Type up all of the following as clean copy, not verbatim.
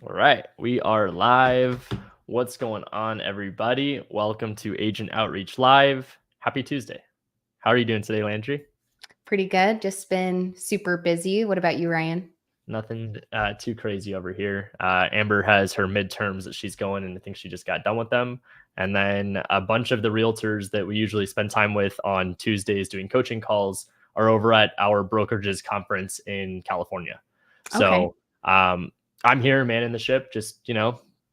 All right, we are live. What's going on, everybody? Welcome to Agent Outreach Live. Happy Tuesday. How are you doing today, Landry? Pretty good. Just been super busy. What about you, Ryan? Nothing too crazy over here. Amber has her midterms that she's going, and I think she just got done with them. And then a bunch of the realtors that we usually spend time with on Tuesdays doing coaching calls are over at our brokerages conference in California. Okay. So I'm here manning the ship, just,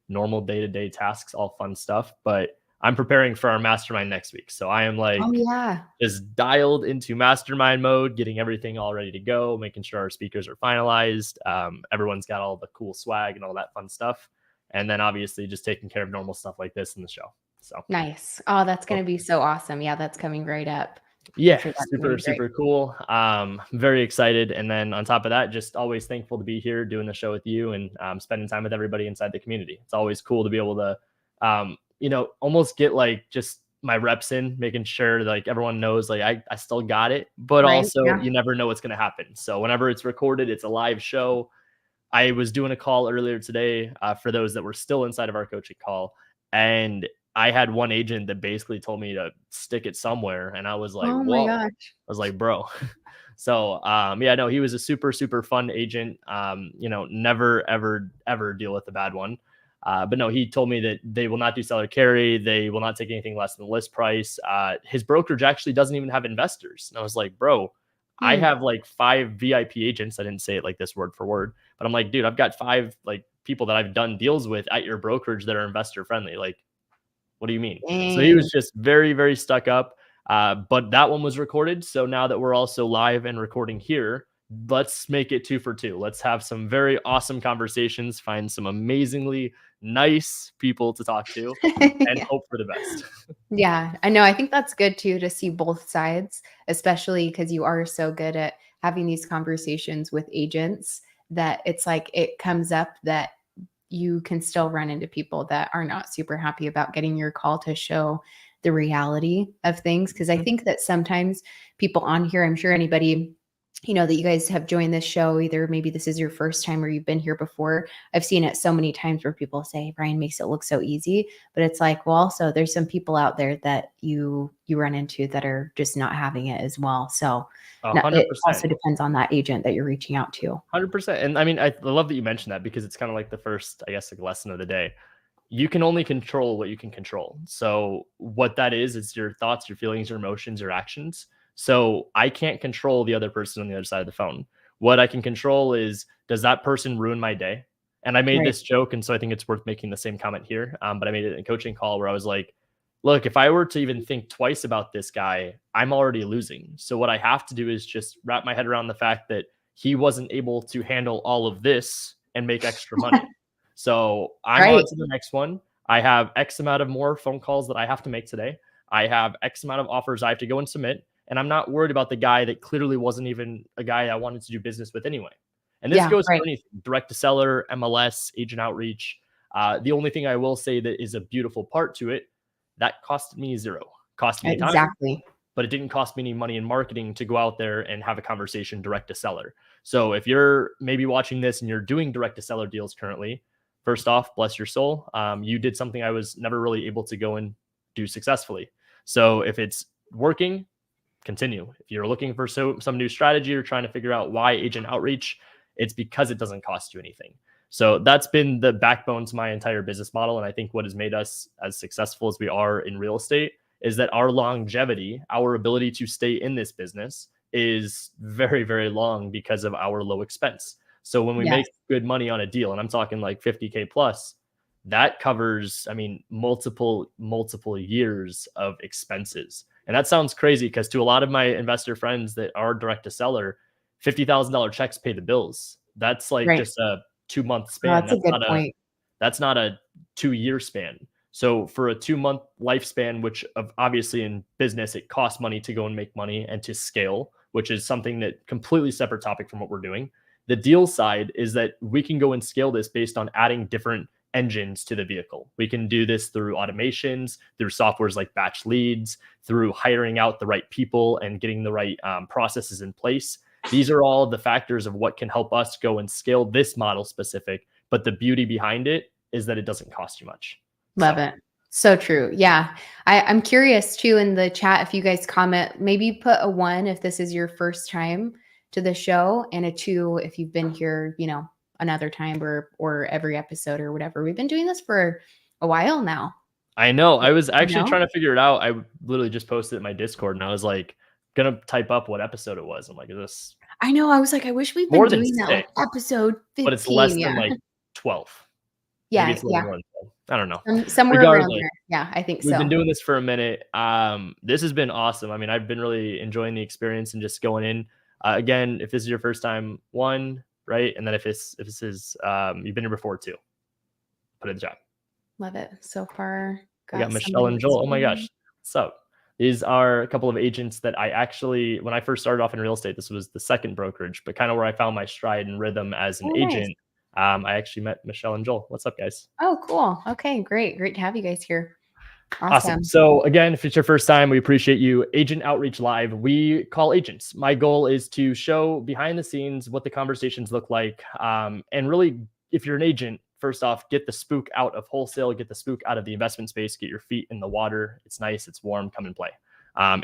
normal day-to-day tasks, all fun stuff. But I'm preparing for our mastermind next week. So I am Oh, like yeah. just dialed into mastermind mode, getting everything all ready to go, making sure our speakers are finalized. Everyone's got all the cool swag and all that fun stuff. And then obviously just taking care of normal stuff like this in the show. So, Nice. Oh, that's going well, to be so awesome. Yeah, that's coming right up. I'm yeah, sure that's going to super, be great. super cool. Very excited. And then on top of that, just always thankful to be here doing the show with you and spending time with everybody inside the community. It's always cool to be able to, almost get like just my reps in, making sure like everyone knows like I still got it, but Right? also Yeah. you never know what's going to happen. So whenever it's recorded, it's a live show. I was doing a call earlier today for those that were still inside of our coaching call, and I had one agent that basically told me to stick it somewhere, and I was like, Oh my "Whoa!" gosh. I was like, "Bro." So, yeah, no, he was a super, super fun agent. Never, ever, ever deal with a bad one. But no, he told me that they will not do seller carry. They will not take anything less than the list price. His brokerage actually doesn't even have investors. And I was like, bro, I Hmm. have like 5 VIP agents. I didn't say it like this word for word, but I'm like, dude, I've got 5 like people that I've done deals with at your brokerage that are investor friendly. Like, what do you mean? So he was Dang. just very, very stuck up. But that one was recorded. So now that we're also live and recording here, let's make it 2 for 2. Let's have some very awesome conversations, find some amazingly nice people to talk to, and Yeah. hope for the best. Yeah, I know. I think that's good too to see both sides, especially because you are so good at having these conversations with agents that it's like it comes up that you can still run into people that are not super happy about getting your call to show the reality of things. Because I Mhm. think that sometimes people on here, I'm sure anybody, that you guys have joined this show, either maybe this is your first time or you've been here before. I've seen it so many times where people say, Ryan makes it look so easy. But it's like, well, also there's some people out there that you run into that are just not having it as well. So A no, it 100%. also depends on that agent that you're reaching out to. 100%. And I mean, I love that you mentioned that because it's kind of like the first, I guess, like lesson of the day. You can only control what you can control. So what that is your thoughts, your feelings, your emotions, your actions. So I can't control the other person on the other side of the phone. What I can control is, does that person ruin my day? And I made Right. this joke, and so I think it's worth making the same comment here. But I made it in a coaching call where I was like, look, if I were to even think twice about this guy, I'm already losing. So what I have to do is just wrap my head around the fact that he wasn't able to handle all of this and make extra money. So I'm on Right. to the next one. I have X amount of more phone calls that I have to make today. I have X amount of offers I have to go and submit. And I'm not worried about the guy that clearly wasn't even a guy I wanted to do business with anyway. And this Yeah. goes Right. for anything, direct to seller, MLS, agent outreach. The only thing I will say that is a beautiful part to it, that cost me zero. Cost me time, Exactly. but it didn't cost me any money in marketing to go out there and have a conversation direct to seller. So if you're maybe watching this and you're doing direct to seller deals currently, first off, bless your soul. You did something I was never really able to go and do successfully. So if it's working, continue. If you're looking for some new strategy or trying to figure out why agent outreach, it's because it doesn't cost you anything. So that's been the backbone to my entire business model. And I think what has made us as successful as we are in real estate is that our longevity, our ability to stay in this business is very, very long because of our low expense. So when we Yes. make good money on a deal, and I'm talking like 50K plus, that covers, I mean, multiple years of expenses. And that sounds crazy because to a lot of my investor friends that are direct to seller, $50,000 checks pay the bills. That's like Right. just a 2 month Oh, span. that's a good point. That's not a 2 year span. So for a 2 month lifespan, which obviously in business it costs money to go and make money and to scale, which is something that completely separate topic from what we're doing. The deal side is that we can go and scale this based on adding different engines to the vehicle. We can do this through automations, through softwares like batch leads, through hiring out the right people and getting the right processes in place. These are all the factors of what can help us go and scale this model specific But the beauty behind it is that it doesn't cost you much. Love it. So true. Yeah. I'm curious too in the chat if you guys comment, maybe put a 1 if this is your first time to the show, and a 2 if you've been here, another time or every episode or whatever. We've been doing this for a while now. I know. I was actually trying to figure it out. I literally just posted it in my Discord, and I was like, gonna type up what episode it was. I'm like, is this? I know. I was like, I wish we'd been doing that like episode 15. But it's less than like 12. Yeah. Maybe it's a little more than 12. I don't know. Somewhere around there. Yeah, I think so. We've been doing this for a minute. This has been awesome. I mean, I've been really enjoying the experience and just going in. Again, if this is your first time, 1, right? And then if this is you've been here before, 2, put it in the chat. Love it so far. I got Michelle and Joel. Oh my gosh. What's up? These are a couple of agents that I actually, when I first started off in real estate, this was the second brokerage, but kind of where I found my stride and rhythm as an agent. Nice. I actually met Michelle and Joel. What's up, guys? Oh, cool. Okay, great. Great to have you guys here. Awesome. So again, if it's your first time, we appreciate you. Agent Outreach Live, we call agents. My goal is to show behind the scenes what the conversations look like. And really, if you're an agent, first off, get the spook out of wholesale, get the spook out of the investment space, get your feet in the water. It's nice, it's warm, come and play.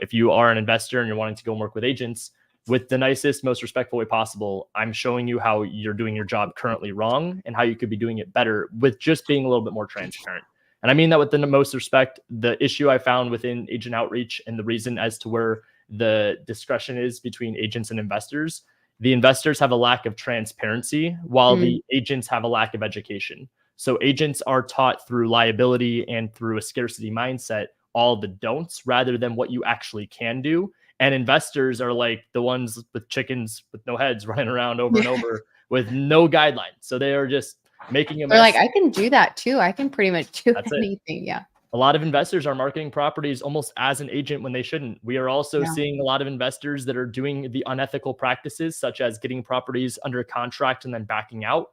If you are an investor and you're wanting to go and work with agents with the nicest, most respectful way possible, I'm showing you how you're doing your job currently wrong and how you could be doing it better with just being a little bit more transparent. And I mean that with the most respect. The issue I found within agent outreach and the reason as to where the discretion is between agents and investors, the investors have a lack of transparency while the agents have a lack of education. So agents are taught through liability and through a scarcity mindset, all the don'ts rather than what you actually can do. And investors are like the ones with chickens with no heads running around over and over with no guidelines. So they are just making a mess. They're like, I can do that too. I can pretty much do anything. Yeah. A lot of investors are marketing properties almost as an agent when they shouldn't. We are also seeing a lot of investors that are doing the unethical practices, such as getting properties under contract and then backing out,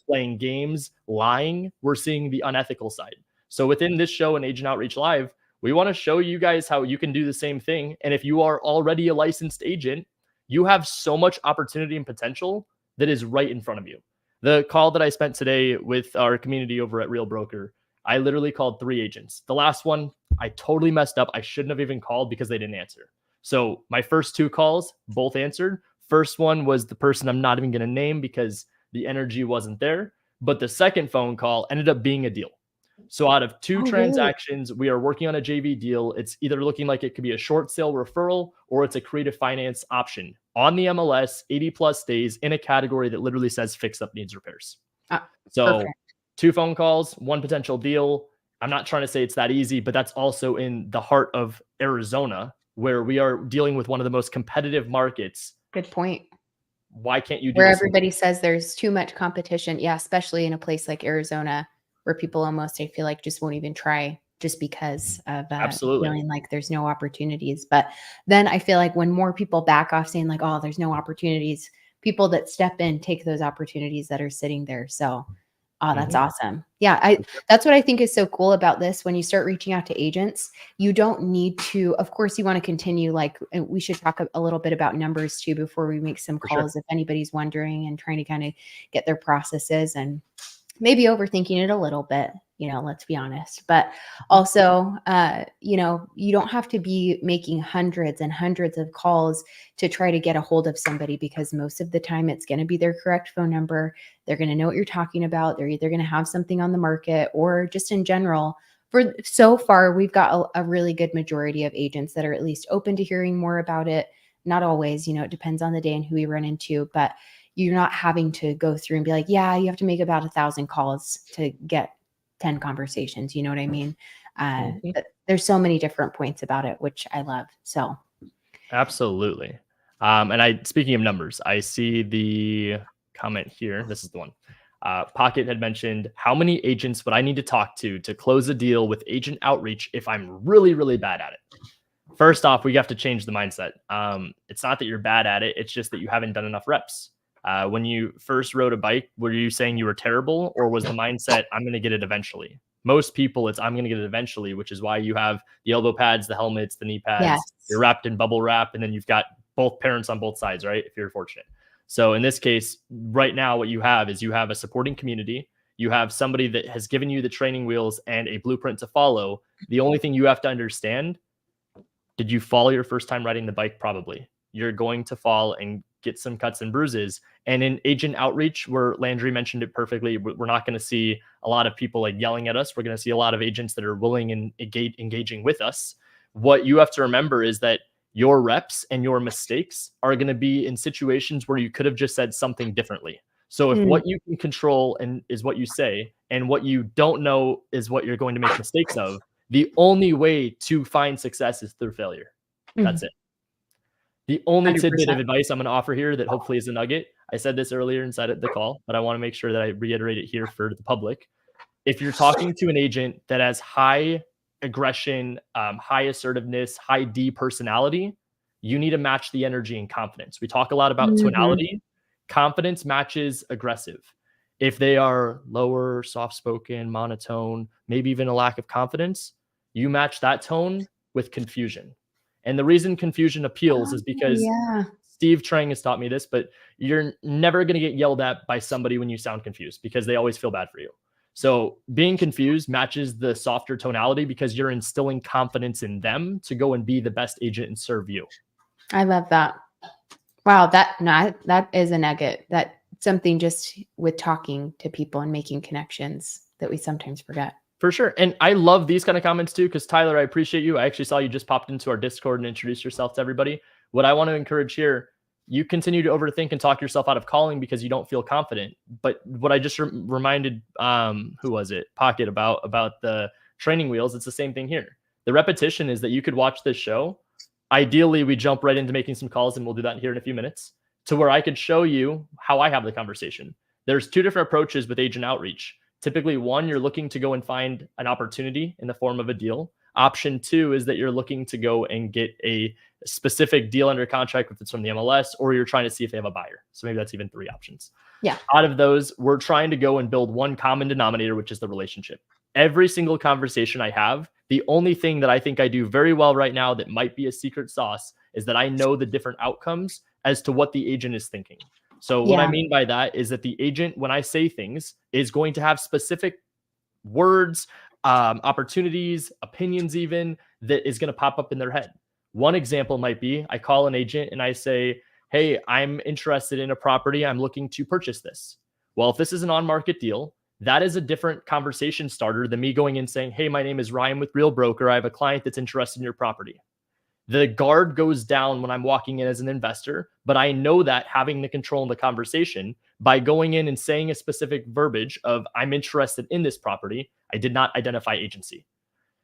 playing games, lying. We're seeing the unethical side. So within this show and Agent Outreach Live, we want to show you guys how you can do the same thing. And if you are already a licensed agent, you have so much opportunity and potential that is right in front of you. The call that I spent today with our community over at Real Broker, I literally called 3 agents. The last one, I totally messed up. I shouldn't have even called because they didn't answer. So my first 2 calls, both answered. First one was the person I'm not even going to name because the energy wasn't there. But the second phone call ended up being a deal. So out of 2 transactions, we are working on a JV deal. It's either looking like it could be a short sale referral or it's a creative finance option on the MLS, 80 plus days in a category that literally says fix up needs repairs. So perfect. 2 phone calls, 1 potential deal. I'm not trying to say it's that easy, but that's also in the heart of Arizona where we are dealing with one of the most competitive markets. Good point. Why can't you do where everybody says there's too much competition? Yeah, especially in a place like Arizona where people almost, I feel like, just won't even try just because of feeling like there's no opportunities. But then I feel like when more people back off saying like, oh, there's no opportunities, people that step in take those opportunities that are sitting there. So that's awesome. Yeah, that's what I think is so cool about this. When you start reaching out to agents, you don't need to, of course, you want to continue. Like, we should talk a little bit about numbers too before we make some calls. If anybody's wondering and trying to kind of get their processes and maybe overthinking it a little bit, let's be honest. But also, you don't have to be making hundreds and hundreds of calls to try to get a hold of somebody, because most of the time it's going to be their correct phone number. They're going to know what you're talking about. They're either going to have something on the market or just in general. For so far, we've got a really good majority of agents that are at least open to hearing more about it. Not always, it depends on the day and who we run into, but you're not having to go through and be like, yeah, you have to make about 1,000 calls to get 10 conversations. You know what I mean? There's so many different points about it, which I love. So absolutely. And speaking of numbers, I see the comment here. This is the one. Pocket had mentioned, how many agents would I need to talk to close a deal with agent outreach if I'm really, really bad at it? First off, we have to change the mindset. It's not that you're bad at it. It's just that you haven't done enough reps. When you first rode a bike, were you saying you were terrible, or was the mindset, I'm going to get it eventually? Most people, it's I'm going to get it eventually, which is why you have the elbow pads, the helmets, the knee pads. Yes. You're wrapped in bubble wrap, and then you've got both parents on both sides, right? If you're fortunate. So in this case, right now, what you have is you have a supporting community. You have somebody that has given you the training wheels and a blueprint to follow. The only thing you have to understand, did you fall your first time riding the bike? Probably. You're going to fall and get some cuts and bruises. And in agent outreach, where Landry mentioned it perfectly, we're not going to see a lot of people like yelling at us. We're going to see a lot of agents that are willing and engaging with us. What you have to remember is that your reps and your mistakes are going to be in situations where you could have just said something differently. So if what you can control and is what you say, and what you don't know is what you're going to make mistakes of, the only way to find success is through failure. That's it. The only tidbit of 100%. advice I'm going to offer here that hopefully is a nugget. I said this earlier inside of the call, but I want to make sure that I reiterate it here for the public. If you're talking to an agent that has high aggression, high assertiveness, high D personality, you need to match the energy and confidence. We talk a lot about tonality. Confidence matches aggressive. If they are lower, soft-spoken, monotone, maybe even a lack of confidence, you match that tone with confusion. And the reason confusion appeals is because Steve Trang has taught me this, but you're never going to get yelled at by somebody when you sound confused because they always feel bad for you. So being confused matches the softer tonality because you're instilling confidence in them to go and be the best agent and serve you. I love that. Wow, that is a nugget. That something just with talking to people and making connections that we sometimes forget. For sure. And I love these kind of comments too, because Tyler, I appreciate you. I actually saw you just popped into our Discord and introduced yourself to everybody. What I want to encourage here, you continue to overthink and talk yourself out of calling because you don't feel confident. But what I just reminded, who was it? Pocket about the training wheels. It's the same thing here. The repetition is that you could watch this show. Ideally, we jump right into making some calls, and we'll do that here in a few minutes, to where I could show you how I have the conversation. There's two different approaches with agent outreach. Typically, one, you're looking to go and find an opportunity in the form of a deal. Option two is that you're looking to go and get a specific deal under contract if it's from the MLS, or you're trying to see if they have a buyer. So maybe that's even three options. Yeah. Out of those, we're trying to go and build one common denominator, which is the relationship. Every single conversation I have, the only thing that I think I do very well right now that might be a secret sauce is that I know the different outcomes as to what the agent is thinking. So what I mean by that is that the agent, when I say things, is going to have specific words, opportunities, opinions even, that is going to pop up in their head. One example might be I call an agent and I say, hey, I'm interested in a property. I'm looking to purchase this. Well, if this is an on-market deal, that is a different conversation starter than me going and saying, hey, my name is Ryan with Real Broker. I have a client that's interested in your property. The guard goes down when I'm walking in as an investor, but I know that having the control in the conversation by going in and saying a specific verbiage of I'm interested in this property, I did not identify agency.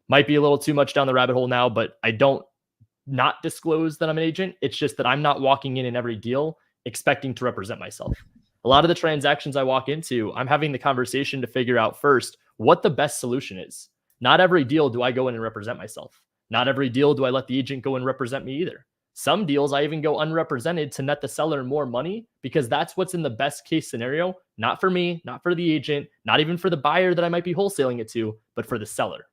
Might be a little too much down the rabbit hole now, but I don't not disclose that I'm an agent. It's just that I'm not walking in every deal expecting to represent myself. A lot of the transactions I walk into, I'm having the conversation to figure out first what the best solution is. Not every deal do I go in and represent myself. Not every deal do I let the agent go and represent me either. Some deals I even go unrepresented to net the seller more money because that's what's in the best case scenario, not for me, not for the agent, not even for the buyer that I might be wholesaling it to, but for the seller.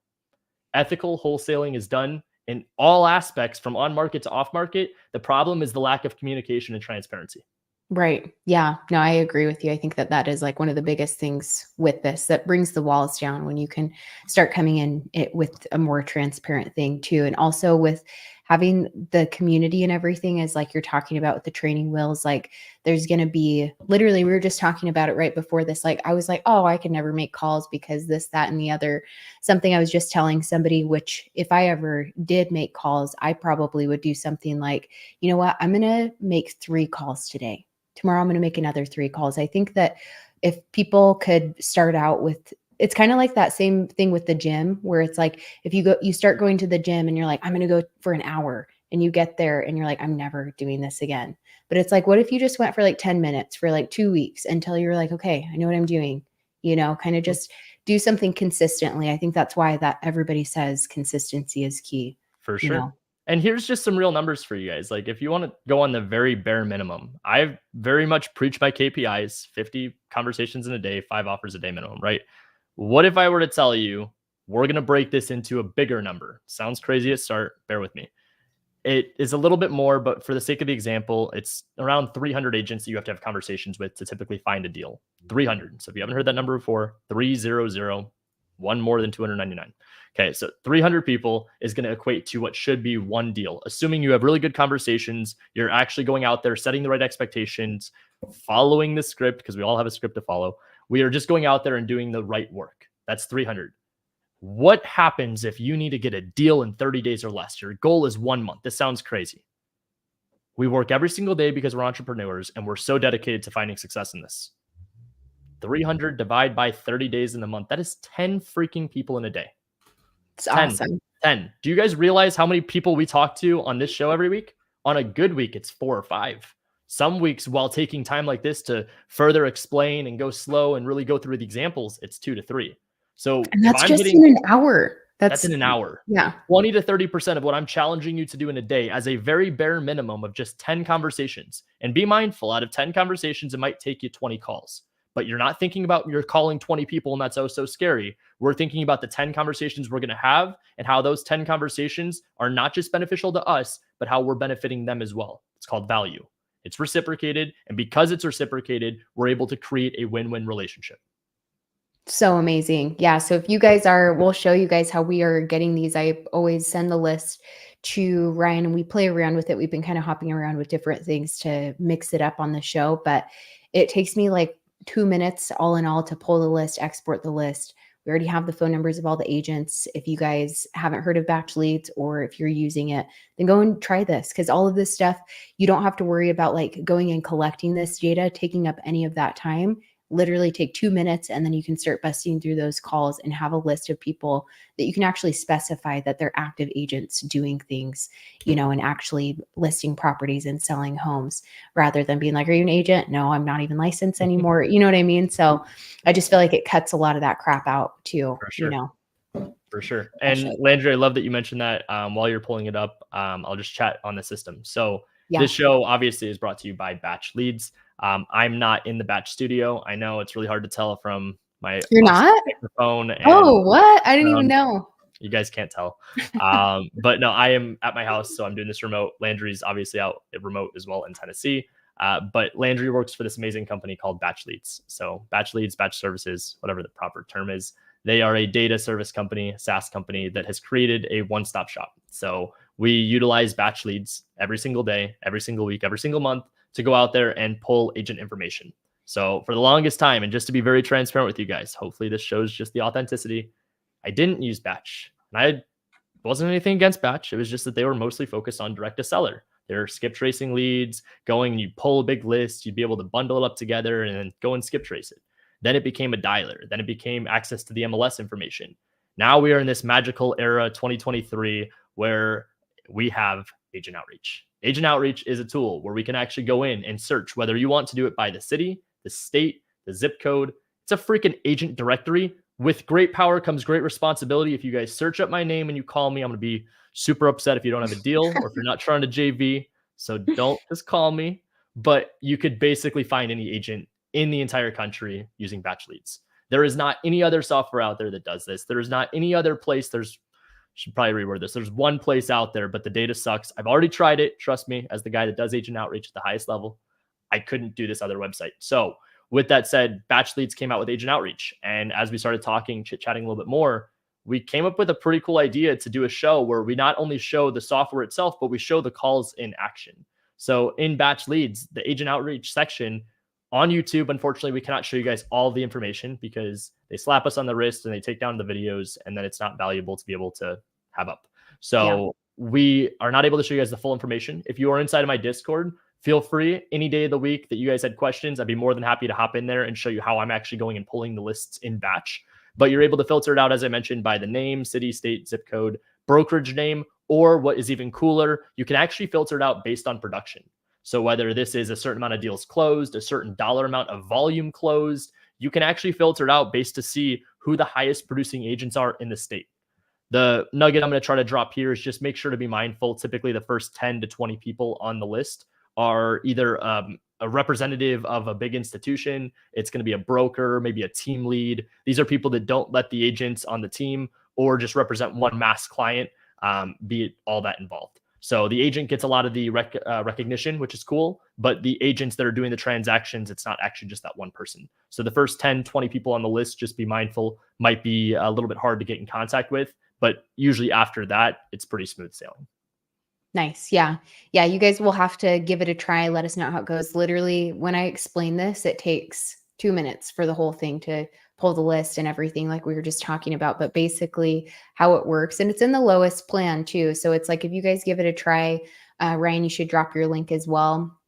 Ethical wholesaling is done in all aspects from on market to off market. The problem is the lack of communication and transparency. Right. Yeah. No, I agree with you. I think that is like one of the biggest things with this that brings the walls down when you can start coming in it with a more transparent thing too. And also with having the community and everything is like you're talking about with the training wheels, like there's going to be literally, we were just talking about it right before this. Like, I was like, oh, I can never make calls because this, that, and the other. Something I was just telling somebody, which if I ever did make calls, I probably would do something like, you know what, I'm going to make 3 calls today. Tomorrow, I'm going to make another 3 calls. I think that if people could start out with, it's kind of like that same thing with the gym where it's like, if you start going to the gym and you're like, I'm going to go for an hour and you get there and you're like, I'm never doing this again. But it's like, what if you just went for like 10 minutes for like 2 weeks until you're like, okay, I know what I'm doing, kind of just do something consistently. I think that's why that everybody says consistency is key. For sure. And here's just some real numbers for you guys. Like if you want to go on the very bare minimum, I've very much preached my KPIs, 50 conversations in a day, 5 offers a day minimum, right? What if I were to tell you, we're going to break this into a bigger number? Sounds crazy at start. Bear with me. It is a little bit more, but for the sake of the example, it's around 300 agents that you have to have conversations with to typically find a deal. 300. So if you haven't heard that number before, 300, one more than 299. Okay, so 300 people is going to equate to what should be one deal. Assuming you have really good conversations, you're actually going out there, setting the right expectations, following the script, because we all have a script to follow. We are just going out there and doing the right work. That's 300. What happens if you need to get a deal in 30 days or less? Your goal is 1 month. This sounds crazy. We work every single day because we're entrepreneurs and we're so dedicated to finding success in this. 300 divide by 30 days in a month. That is 10 freaking people in a day. It's 10. awesome. 10. Do you guys realize how many people we talk to on this show every week? On a good week, it's 4 or 5. Some weeks, while taking time like this to further explain and go slow and really go through the examples, it's 2 to 3. So And that's just in an hour. That's in an hour. Yeah. 20 to 30% of what I'm challenging you to do in a day as a very bare minimum of just 10 conversations. And be mindful, out of 10 conversations, it might take you 20 calls. But you're not thinking about you're calling 20 people and that's so scary. We're thinking about the 10 conversations we're going to have and how those 10 conversations are not just beneficial to us, but how we're benefiting them as well. It's called value. It's reciprocated. And because it's reciprocated, we're able to create a win-win relationship. So amazing. Yeah. So if you guys we'll show you guys how we are getting these. I always send the list to Ryan and we play around with it. We've been kind of hopping around with different things to mix it up on the show, but it takes me like 2 minutes all in all to pull the list, export the list. We already have the phone numbers of all the agents. If you guys haven't heard of Batch Leads or if you're using it, then go and try this, because all of this stuff, you don't have to worry about like going and collecting this data, taking up any of that time. Literally take 2 minutes and then you can start busting through those calls and have a list of people that you can actually specify that they're active agents doing things, and actually listing properties and selling homes, rather than being like, are you an agent? No, I'm not even licensed anymore. You know what I mean? So I just feel like it cuts a lot of that crap out too, For sure. For sure. And Landry, I love that you mentioned that. While you're pulling it up, I'll just chat on the system. So this show obviously is brought to you by Batch Leads. I'm not in the Batch studio. I know it's really hard to tell from my microphone. And, what? I didn't even know. You guys can't tell. But no, I am at my house, so I'm doing this remote. Landry's obviously out remote as well in Tennessee. But Landry works for this amazing company called Batch Leads. So Batch Leads, Batch Services, whatever the proper term is. They are a data service company, SaaS company that has created a one-stop shop. So we utilize Batch Leads every single day, every single week, every single month to go out there and pull agent information. So for the longest time, and just to be very transparent with you guys, hopefully this shows just the authenticity, I didn't use Batch. And I wasn't anything against Batch. It was just that they were mostly focused on direct to seller. They're skip tracing leads, going, you pull a big list, you'd be able to bundle it up together and then go and skip trace it. Then it became a dialer. Then it became access to the MLS information. Now we are in this magical era, 2023, where we have agent outreach. Agent outreach is a tool where we can actually go in and search whether you want to do it by the city, the state, the zip code. It's a freaking agent directory. With great power comes great responsibility. If you guys search up my name and you call me, I'm going to be super upset if you don't have a deal or if you're not trying to JV. So don't just call me. But you could basically find any agent in the entire country using Batch Leads. There is not any other software out there that does this. There is not any other place. Should probably reword this. There's one place out there, but the data sucks. I've already tried it. Trust me, as the guy that does agent outreach at the highest level, I couldn't do this other website. So with that said, Batch Leads came out with agent outreach. And as we started talking, chit-chatting a little bit more, we came up with a pretty cool idea to do a show where we not only show the software itself, but we show the calls in action. So in Batch Leads, the agent outreach section on YouTube, unfortunately, we cannot show you guys all the information because they slap us on the wrist and they take down the videos, and then it's not valuable to be able to have up. So we are not able to show you guys the full information. If you are inside of my Discord, feel free any day of the week that you guys had questions. I'd be more than happy to hop in there and show you how I'm actually going and pulling the lists in Batch. But you're able to filter it out, as I mentioned, by the name, city, state, zip code, brokerage name, or what is even cooler, you can actually filter it out based on production. So whether this is a certain amount of deals closed, a certain dollar amount of volume closed, you can actually filter it out based to see who the highest producing agents are in the state. The nugget I'm going to try to drop here is just make sure to be mindful. Typically, the first 10 to 20 people on the list are either a representative of a big institution. It's going to be a broker, maybe a team lead. These are people that don't let the agents on the team or just represent one mass client be all that involved. So the agent gets a lot of the recognition, which is cool, but the agents that are doing the transactions, it's not actually just that one person. So the first 10, 20 people on the list, just be mindful, might be a little bit hard to get in contact with, but usually after that, it's pretty smooth sailing. Nice. Yeah. Yeah. You guys will have to give it a try. Let us know how it goes. Literally, when I explain this, it takes 2 minutes for the whole thing to pull the list and everything, like we were just talking about. But basically, how it works, and it's in the lowest plan too. So it's like if you guys give it a try, Ryan, you should drop your link as well.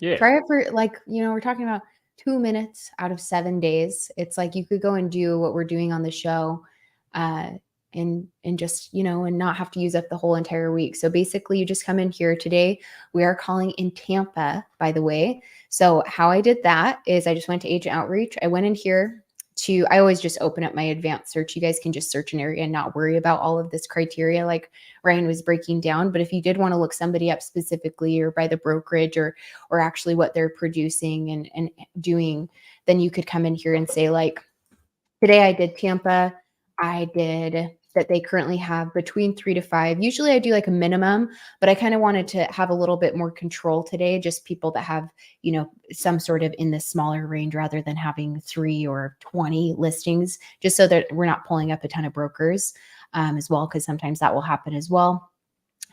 Yeah. Try it for like, we're talking about 2 minutes out of 7 days. It's like you could go and do what we're doing on the show. And just, and not have to use up the whole entire week. So basically you just come in here today. We are calling in Tampa, by the way. So how I did that is I just went to agent outreach. I went in here I always just open up my advanced search. You guys can just search an area and not worry about all of this criteria like Ryan was breaking down. But if you did want to look somebody up specifically or by the brokerage or actually what they're producing and doing, then you could come in here and say like, today I did Tampa. I did that they currently have between 3 to 5. Usually I do like a minimum, but I kind of wanted to have a little bit more control today. Just people that have, some sort of in the smaller range rather than having 3 or 20 listings, just so that we're not pulling up a ton of brokers as well, because sometimes that will happen as well.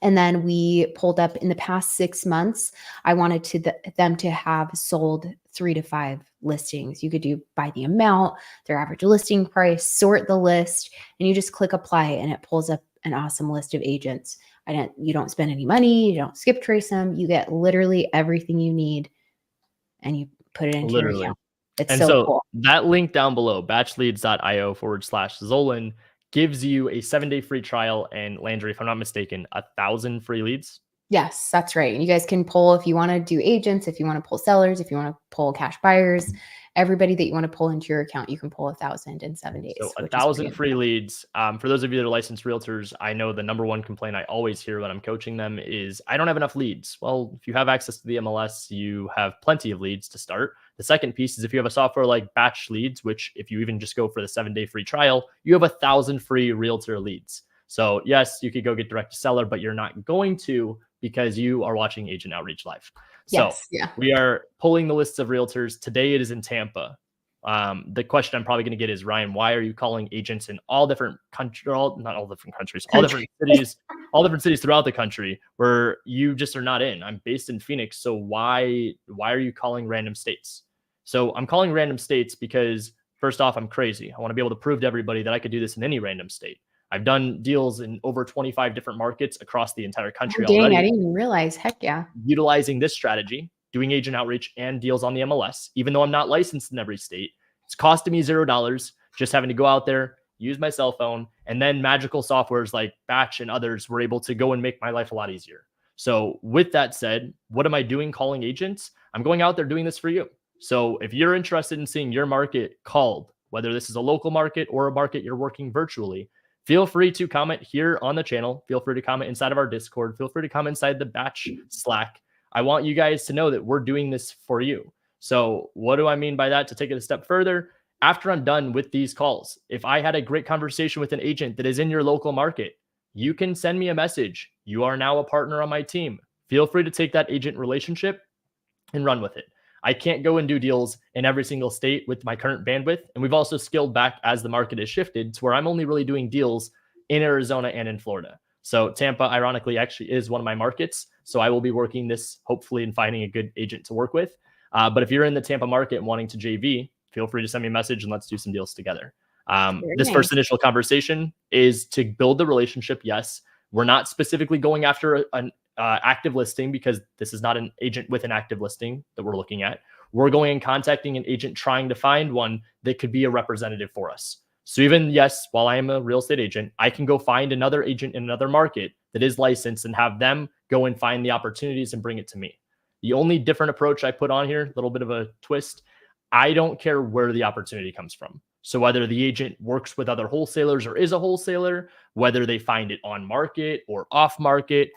And then we pulled up in the past 6 months, I wanted them to have sold 3 to 5 listings. You could do by the amount, their average listing price, sort the list, and you just click apply and it pulls up an awesome list of agents. You don't spend any money. You don't skip trace them. You get literally everything you need and you put it into your account. It's so cool. That link down below, batchleads.io/Zolin, gives you a 7-day free trial and Landry, if I'm not mistaken, 1,000 free leads. Yes, that's right. And you guys can pull if you want to do agents, if you want to pull sellers, if you want to pull cash buyers, everybody that you want to pull into your account, you can pull 1,000 in 7 days. So 1,000 free leads. For those of you that are licensed realtors, I know the number one complaint I always hear when I'm coaching them is I don't have enough leads. Well, if you have access to the MLS, you have plenty of leads to start. The second piece is if you have a software like Batch Leads, which if you even just go for the 7-day free trial, you have 1,000 free realtor leads. So yes, you could go get direct to seller, but you're not going to because you are watching Agent Outreach Live. So we are pulling the lists of realtors. Today it is in Tampa. The question I'm probably going to get is, Ryan, why are you calling agents in all different countries, not all different countries, all different cities, all different cities throughout the country where you just are not in? I'm based in Phoenix. So why are you calling random states? So I'm calling random states because first off, I'm crazy. I want to be able to prove to everybody that I could do this in any random state. I've done deals in over 25 different markets across the entire country already. I didn't even realize. Heck yeah. Utilizing this strategy, doing agent outreach and deals on the MLS, even though I'm not licensed in every state, it's costing me $0, just having to go out there, use my cell phone, and then magical softwares like Batch and others were able to go and make my life a lot easier. So with that said, what am I doing calling agents? I'm going out there doing this for you. So if you're interested in seeing your market called, whether this is a local market or a market you're working virtually, feel free to comment here on the channel. Feel free to comment inside of our Discord. Feel free to comment inside the Batch Slack. I want you guys to know that we're doing this for you. So what do I mean by that? To take it a step further, after I'm done with these calls, if I had a great conversation with an agent that is in your local market, you can send me a message. You are now a partner on my team. Feel free to take that agent relationship and run with it. I can't go and do deals in every single state with my current bandwidth. And we've also scaled back as the market has shifted to where I'm only really doing deals in Arizona and in Florida. So Tampa, ironically, actually is one of my markets. So I will be working this hopefully and finding a good agent to work with. But if you're in the Tampa market and wanting to JV, feel free to send me a message and let's do some deals together. This first initial conversation is to build the relationship. Yes, we're not specifically going after an active listing because this is not an agent with an active listing that we're looking at. We're going and contacting an agent trying to find one that could be a representative for us. So even, yes, while I am a real estate agent, I can go find another agent in another market that is licensed and have them go and find the opportunities and bring it to me. The only different approach I put on here, a little bit of a twist, I don't care where the opportunity comes from. So whether the agent works with other wholesalers or is a wholesaler, whether they find it on market or off market,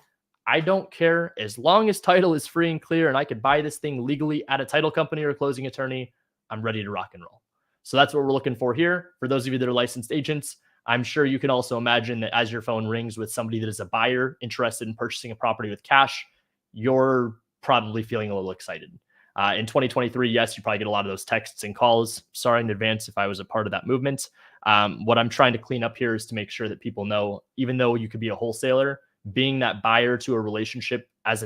I don't care. As long as title is free and clear and I could buy this thing legally at a title company or a closing attorney, I'm ready to rock and roll. So that's what we're looking for here. For those of you that are licensed agents, I'm sure you can also imagine that as your phone rings with somebody that is a buyer interested in purchasing a property with cash, you're probably feeling a little excited. In 2023, yes, you probably get a lot of those texts and calls. Sorry in advance if I was a part of that movement. What I'm trying to clean up here is to make sure that people know, even though you could be a wholesaler, being that buyer to a relationship as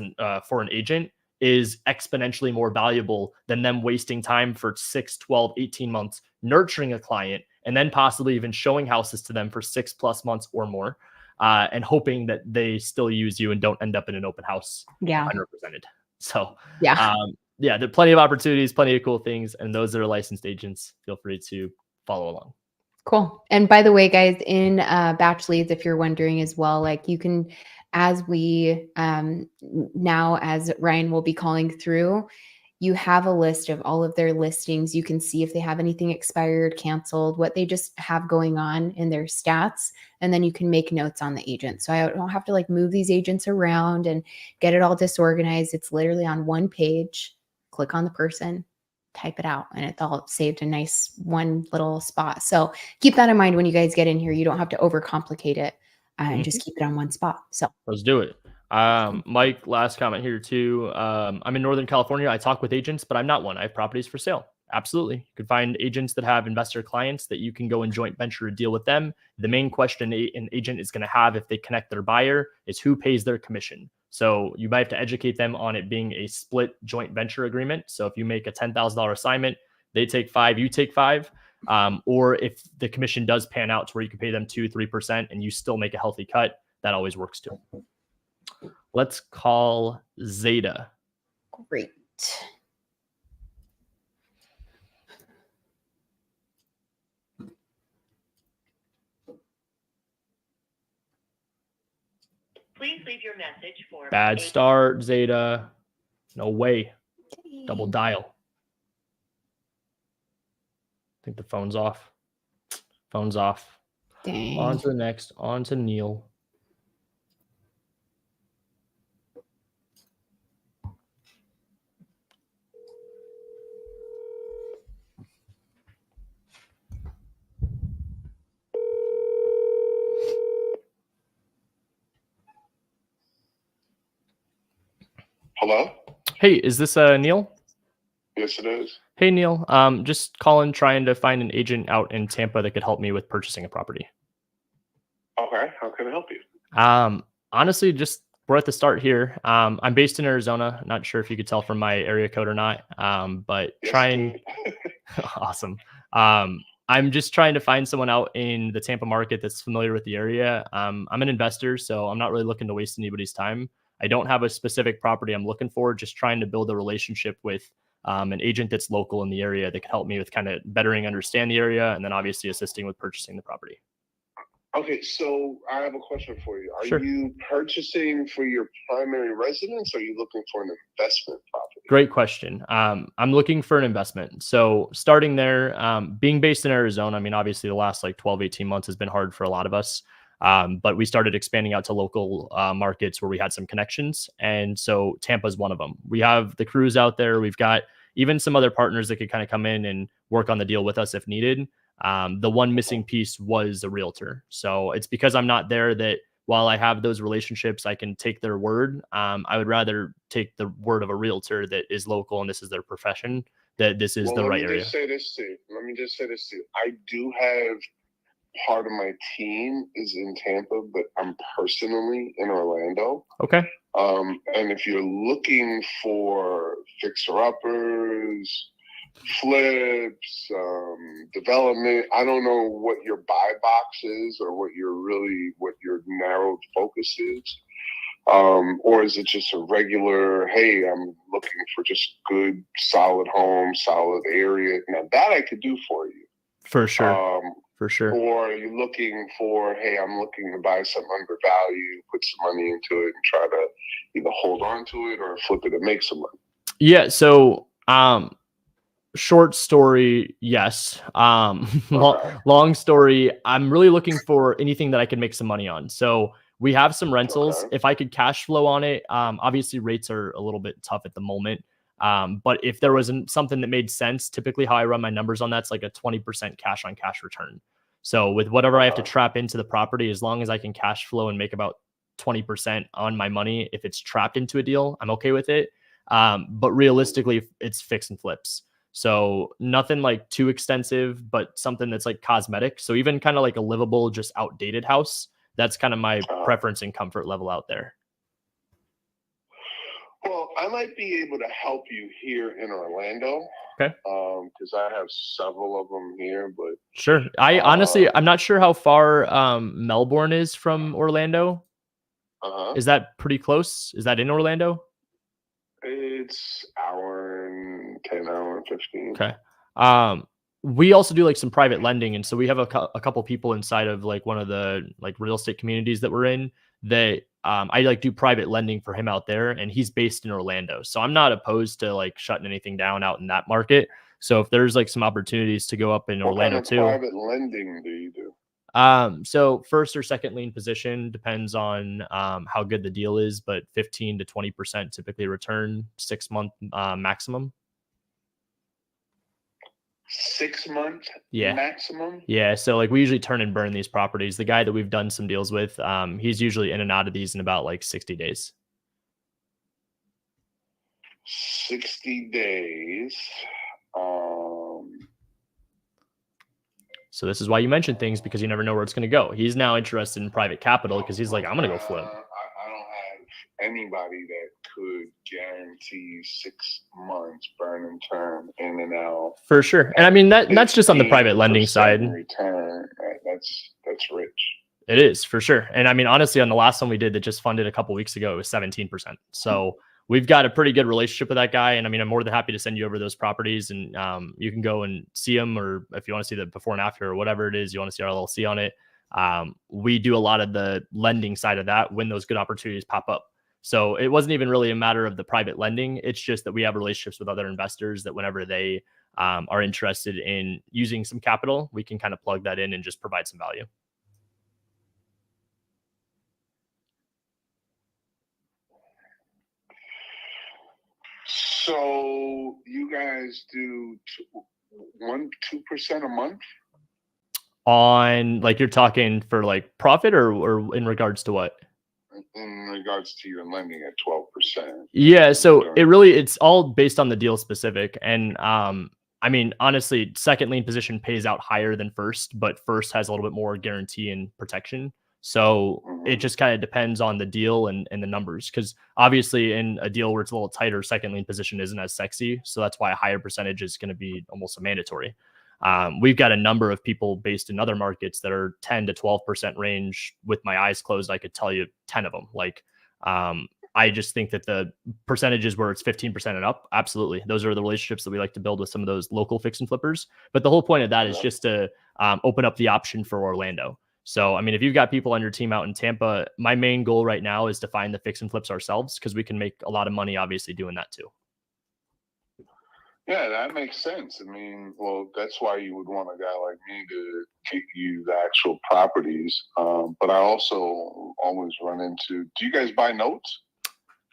for an agent is exponentially more valuable than them wasting time for 6, 12, 18 months nurturing a client and then possibly even showing houses to them for 6+ months or more, and hoping that they still use you and don't end up in an open house unrepresented. So yeah, there are plenty of opportunities, plenty of cool things, and those that are licensed agents, feel free to follow along. Cool. And by the way, guys, in batch leads, if you're wondering as well, like you can, as we now, as Ryan will be calling through, you have a list of all of their listings. You can see if they have anything expired, canceled, what they just have going on in their stats. And then you can make notes on the agent. So I don't have to like move these agents around and get it all disorganized. It's literally on one page. Click on the person, type it out, and it's all saved in nice one little spot. So keep that in mind when you guys get in here. You don't have to overcomplicate it and just keep it on one spot. So let's do it. Mike, last comment here too. I'm in Northern California. I talk with agents, but I'm not one. I have properties for sale. Absolutely. You can find agents that have investor clients that you can go and joint venture a deal with them. The main question an agent is going to have if they connect their buyer is who pays their commission. So you might have to educate them on it being a split joint venture agreement. So if you make a $10,000 assignment, they take 5, you take 5. Or if the commission does pan out to where you can pay them 2-3% and you still make a healthy cut, that always works too. Let's call Zeta. Great. Please leave your message for bad start, Zeta. No way. Double dial. I think the phone's off. Phone's off. Dang. On to the next. On to Neil. Hello? Hey, is this Neil? Yes, it is. Hey, Neil. Just calling, trying to find an agent out in Tampa that could help me with purchasing a property. Okay, how can I help you? Honestly, just we're at the start here. I'm based in Arizona. Not sure if you could tell from my area code or not. But Yes, trying. Awesome. I'm just trying to find someone out in the Tampa market that's familiar with the area. I'm an investor, so I'm not really looking to waste anybody's time. I don't have a specific property I'm looking for, just trying to build a relationship with an agent that's local in the area that could help me with kind of bettering understand the area and then obviously assisting with purchasing the property. Okay, so I have a question for you. Are Sure. you purchasing for your primary residence or are you looking for an investment property? Great question. I'm looking for an investment. So starting there, being based in Arizona, I mean, obviously the last like 12, 18 months has been hard for a lot of us. But we started expanding out to local markets where we had some connections. And so Tampa is one of them. We have the crews out there. We've got even some other partners that could kind of come in and work on the deal with us if needed. The one missing piece was a realtor. So it's because I'm not there that while I have those relationships, I can take their word. I would rather take the word of a realtor that is local and this is their profession, that this is the right area. Let me just say this to you. I do have part of my team is in Tampa, but I'm personally in Orlando. Okay. And if you're looking for fixer-uppers, flips, development, I don't know what your buy box is or what your narrowed focus is. Or is it just a regular, hey, I'm looking for just good, solid home, solid area. Now that I could do for you. For sure. For sure. Or are you looking for, hey, I'm looking to buy something undervalued, put some money into it and try to either hold on to it or flip it and make some money? Yeah. So, short story, yes. Long story, I'm really looking for anything that I can make some money on. So we have some rentals. If I could cash flow on it, obviously rates are a little bit tough at the moment. But if there wasn't something that made sense, typically how I run my numbers on that's like a 20% cash on cash return. So with whatever I have to trap into the property, as long as I can cash flow and make about 20% on my money, if it's trapped into a deal, I'm okay with it. But realistically, it's fix and flips. So nothing like too extensive, but something that's like cosmetic. So even kind of like a livable, just outdated house. That's kind of my preference and comfort level out there. Well, I might be able to help you here in Orlando. Okay. Because I have several of them here, but sure. I honestly, I'm not sure how far Melbourne is from Orlando. Is that pretty close? Is that in Orlando? It's hour and 10, hour and 15. Okay. We also do like some private lending, and so we have a couple people inside of like one of the like real estate communities that we're in that I like do private lending for him out there, and he's based in Orlando. So I'm not opposed to like shutting anything down out in that market. So if there's like some opportunities to go up in Orlando too. What kind of private lending do you do? So first or second lien position depends on how good the deal is, but 15 to 20% typically return, 6 month maximum. 6 months Yeah. maximum? Yeah. So like we usually turn and burn these properties. The guy that we've done some deals with, he's usually in and out of these in about like 60 days. 60 days. So this is why you mention things, because you never know where it's going to go. He's now interested in private capital because he's like, I'm going to go flip. I don't have anybody that could guarantee 6 months burn and turn in and out. For sure. And I mean, that's just on the private lending side. Return. That's rich. It is, for sure. And I mean, honestly, on the last one we did that just funded a couple weeks ago, it was 17%. So we've got a pretty good relationship with that guy. And I mean, I'm more than happy to send you over those properties, and you can go and see them, or if you want to see the before and after or whatever it is, you want to see our LLC on it. We do a lot of the lending side of that when those good opportunities pop up. So it wasn't even really a matter of the private lending. It's just that we have relationships with other investors that whenever they are interested in using some capital, we can kind of plug that in and just provide some value. So you guys do 2% a month? On like, you're talking for like profit or in regards to what? In regards to your lending at 12%. Yeah. So it's all based on the deal specific. And I mean, honestly, second lien position pays out higher than first, but first has a little bit more guarantee and protection. So it just kind of depends on the deal and the numbers, because obviously in a deal where it's a little tighter, second lien position isn't as sexy. So that's why a higher percentage is going to be almost a mandatory. We've got a number of people based in other markets that are 10 to 12% range. With my eyes closed, I could tell you 10 of them. Like, I just think that the percentages where it's 15% and up, absolutely. Those are the relationships that we like to build with some of those local fix and flippers. But the whole point of that is just to open up the option for Orlando. So, I mean, if you've got people on your team out in Tampa, my main goal right now is to find the fix and flips ourselves, because we can make a lot of money, obviously, doing that too. Yeah, that makes sense. I mean, well, that's why you would want a guy like me to get you the actual properties. But I also always run into, do you guys buy notes?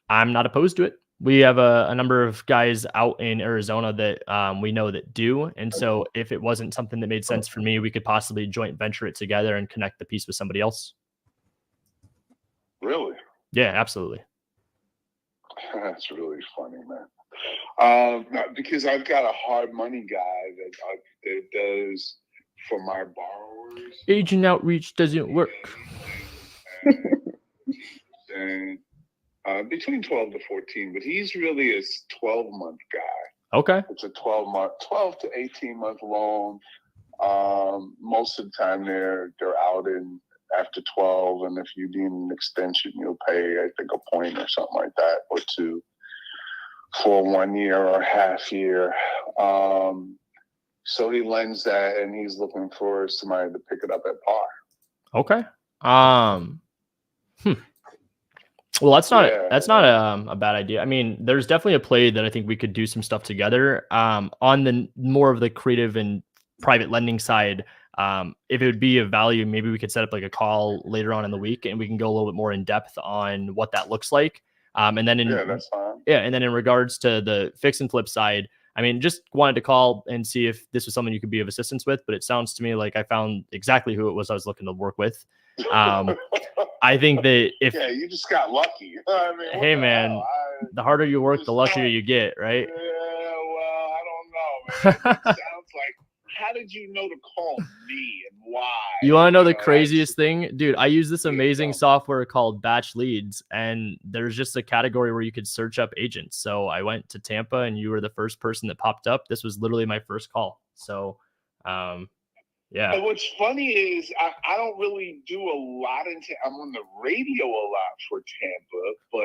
I'm not opposed to it. We have a number of guys out in Arizona that we know that do. And so if it wasn't something that made sense for me, we could possibly joint venture it together and connect the piece with somebody else. Really? Yeah, absolutely. That's really funny, man. Because I've got a hard money guy that does for my borrowers. Agent outreach doesn't work. And between 12 to 14, but he's really a 12-month guy. Okay. It's a 12 to 18-month loan. Most of the time they're out in after 12, and if you need an extension, you'll pay, I think, a point or something like that, or two, for 1 year or half year. So he lends that, and he's looking for somebody to pick it up at par. Okay. Well, that's not a bad idea. I mean, there's definitely a play that I think we could do some stuff together. On the more of the creative and private lending side, if it would be of value, maybe we could set up like a call later on in the week, and we can go a little bit more in depth on what that looks like. And then and then in regards to the fix and flip side, I mean, just wanted to call and see if this was something you could be of assistance with, but it sounds to me like I found exactly who it was I was looking to work with. I think that if you just got lucky. I mean, hey man, the harder you work, the luckier you get, right? Yeah, well, I don't know, man. It sounds like, how did you know to call me and why? You want to know the craziest thing? Dude, I use this amazing software called Batch Leads, and there's just a category where you could search up agents. So I went to Tampa, and you were the first person that popped up. This was literally my first call. So, yeah. And what's funny is I don't really do a lot I'm on the radio a lot for Tampa, but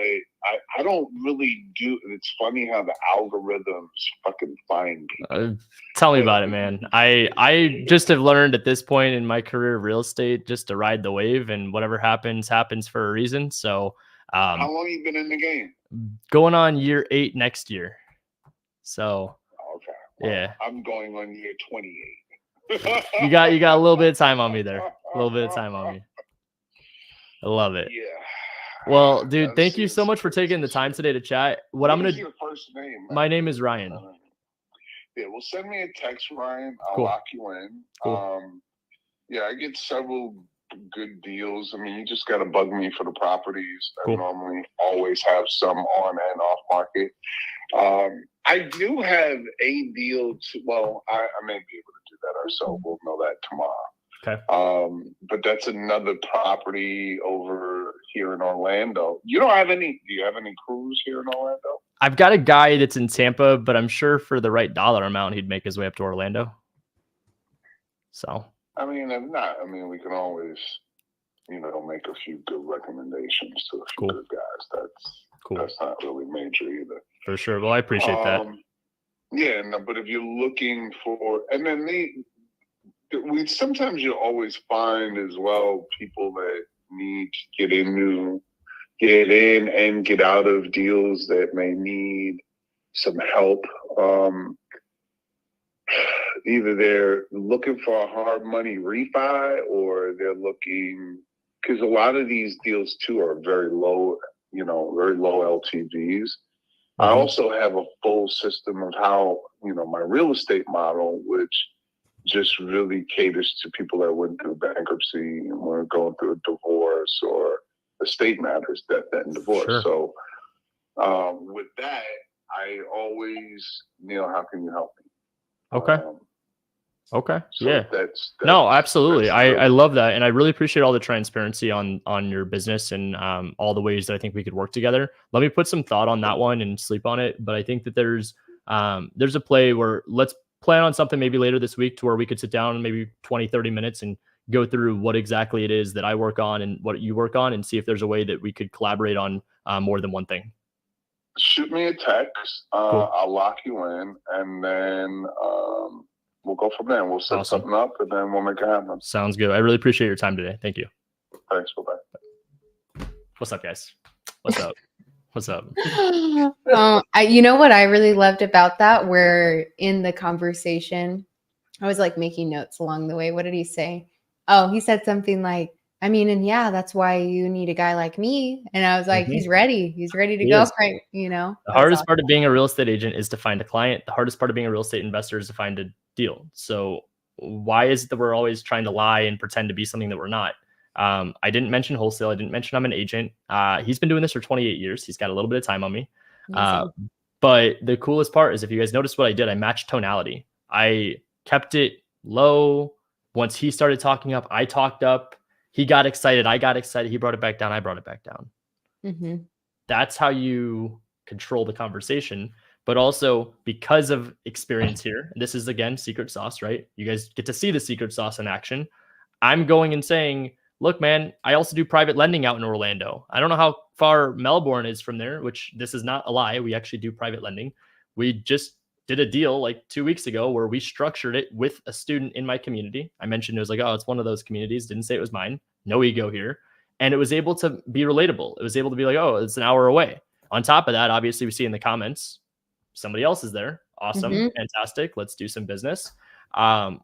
I don't really do. It's funny how the algorithms fucking find people. Tell me about it, man. I just have learned at this point in my career of real estate just to ride the wave, and whatever happens for a reason. So, how long you been in the game? Going on year 8 next year. So, okay. Well, yeah, I'm going on year 28. You got a little bit of time on me there. A little bit of time on me. I love it. Yeah. Well, dude, thank you so much for taking the time today to chat. What I'm gonna your first name? My name is Ryan. Yeah, well, send me a text, Ryan. I'll Cool. lock you in. Cool. Yeah, I get several good deals. I mean, you just got to bug me for the properties. Cool. I normally always have some on and off market. I do have a deal well, I may be able to do that ourselves. We'll know that tomorrow. Okay. But that's another property over here in Orlando. Do you have any crews here in Orlando? I've got a guy that's in Tampa, but I'm sure for the right dollar amount, he'd make his way up to Orlando. So, I mean, if not, we can always, make a few good recommendations to a few good guys. That's cool. That's not really major either. For sure. Well, I appreciate that. Yeah, no, but if you're looking for, and then sometimes you always find as well people that need to get in and get out of deals that may need some help. Either they're looking for a hard money refi, or they're looking, because a lot of these deals too are very low LTVs. I also have a full system of how, my real estate model, which just really caters to people that went through bankruptcy and were going through a divorce or estate matters, death and divorce. Sure. So with that, I always, Neil, how can you help me? Okay. Okay. So yeah. That's no, absolutely. I love that. And I really appreciate all the transparency on your business and all the ways that I think we could work together. Let me put some thought on that one and sleep on it. But I think that there's a play where let's plan on something maybe later this week to where we could sit down maybe 20, 30 minutes and go through what exactly it is that I work on and what you work on, and see if there's a way that we could collaborate on more than one thing. Shoot me a text. Cool. I'll lock you in, and then we'll go from there. We'll set something up, and then we'll make it happen. Sounds good. I really appreciate your time today. Thank you. Thanks. Bye-bye. What's up, guys? What's up? What's up? You know what I really loved about that? Where in the conversation, I was like making notes along the way. What did he say? Oh, he said something like, and yeah, that's why you need a guy like me. And I was like, he's ready. He's ready to go. Right. The hardest part of being a real estate agent is to find a client. The hardest part of being a real estate investor is to find a deal. So why is it that we're always trying to lie and pretend to be something that we're not? I didn't mention wholesale. I didn't mention I'm an agent. He's been doing this for 28 years. He's got a little bit of time on me. But the coolest part is, if you guys noticed what I did, I matched tonality. I kept it low. Once he started talking up, I talked up. He got excited. I got excited. He brought it back down. I brought it back down. Mm-hmm. That's how you control the conversation. But also, because of experience here, this is, again, secret sauce, right? You guys get to see the secret sauce in action. I'm going and saying, look, man, I also do private lending out in Orlando. I don't know how far Melbourne is from there, which this is not a lie. We actually do private lending. We just did a deal like 2 weeks ago where we structured it with a student in my community. I mentioned it was like, oh, it's one of those communities. Didn't say it was mine. No ego here. And it was able to be relatable. It was able to be like, oh, it's an hour away. On top of that, obviously, we see in the comments, somebody else is there. Awesome. Fantastic. Let's do some business.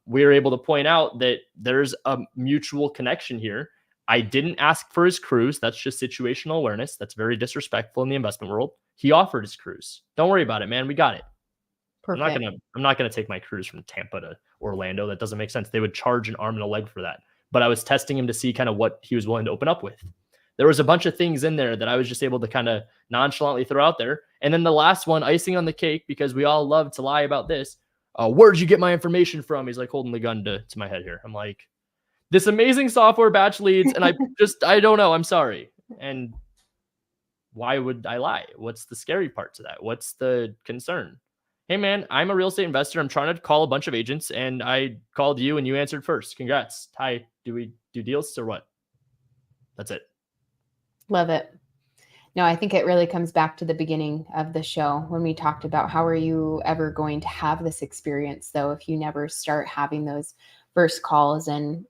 We were able to point out that there's a mutual connection here. I didn't ask for his cruise. That's just situational awareness. That's very disrespectful in the investment world. He offered his cruise. Don't worry about it, man. We got it. Perfect. I'm not gonna take my cruise from Tampa to Orlando. That doesn't make sense. They would charge an arm and a leg for that. But I was testing him to see kind of what he was willing to open up with. There was a bunch of things in there that I was just able to kind of nonchalantly throw out there. And then the last one, icing on the cake, because we all love to lie about this. Where'd you get my information from? He's like holding the gun to my head here. I'm like, this amazing software batch leads, and I don't know. I'm sorry. And why would I lie? What's the scary part to that? What's the concern? Hey man, I'm a real estate investor. I'm trying to call a bunch of agents, and I called you and you answered first. Congrats. Hi, do we do deals or what? That's it. Love it. No, I think it really comes back to the beginning of the show when we talked about how are you ever going to have this experience though if you never start having those first calls and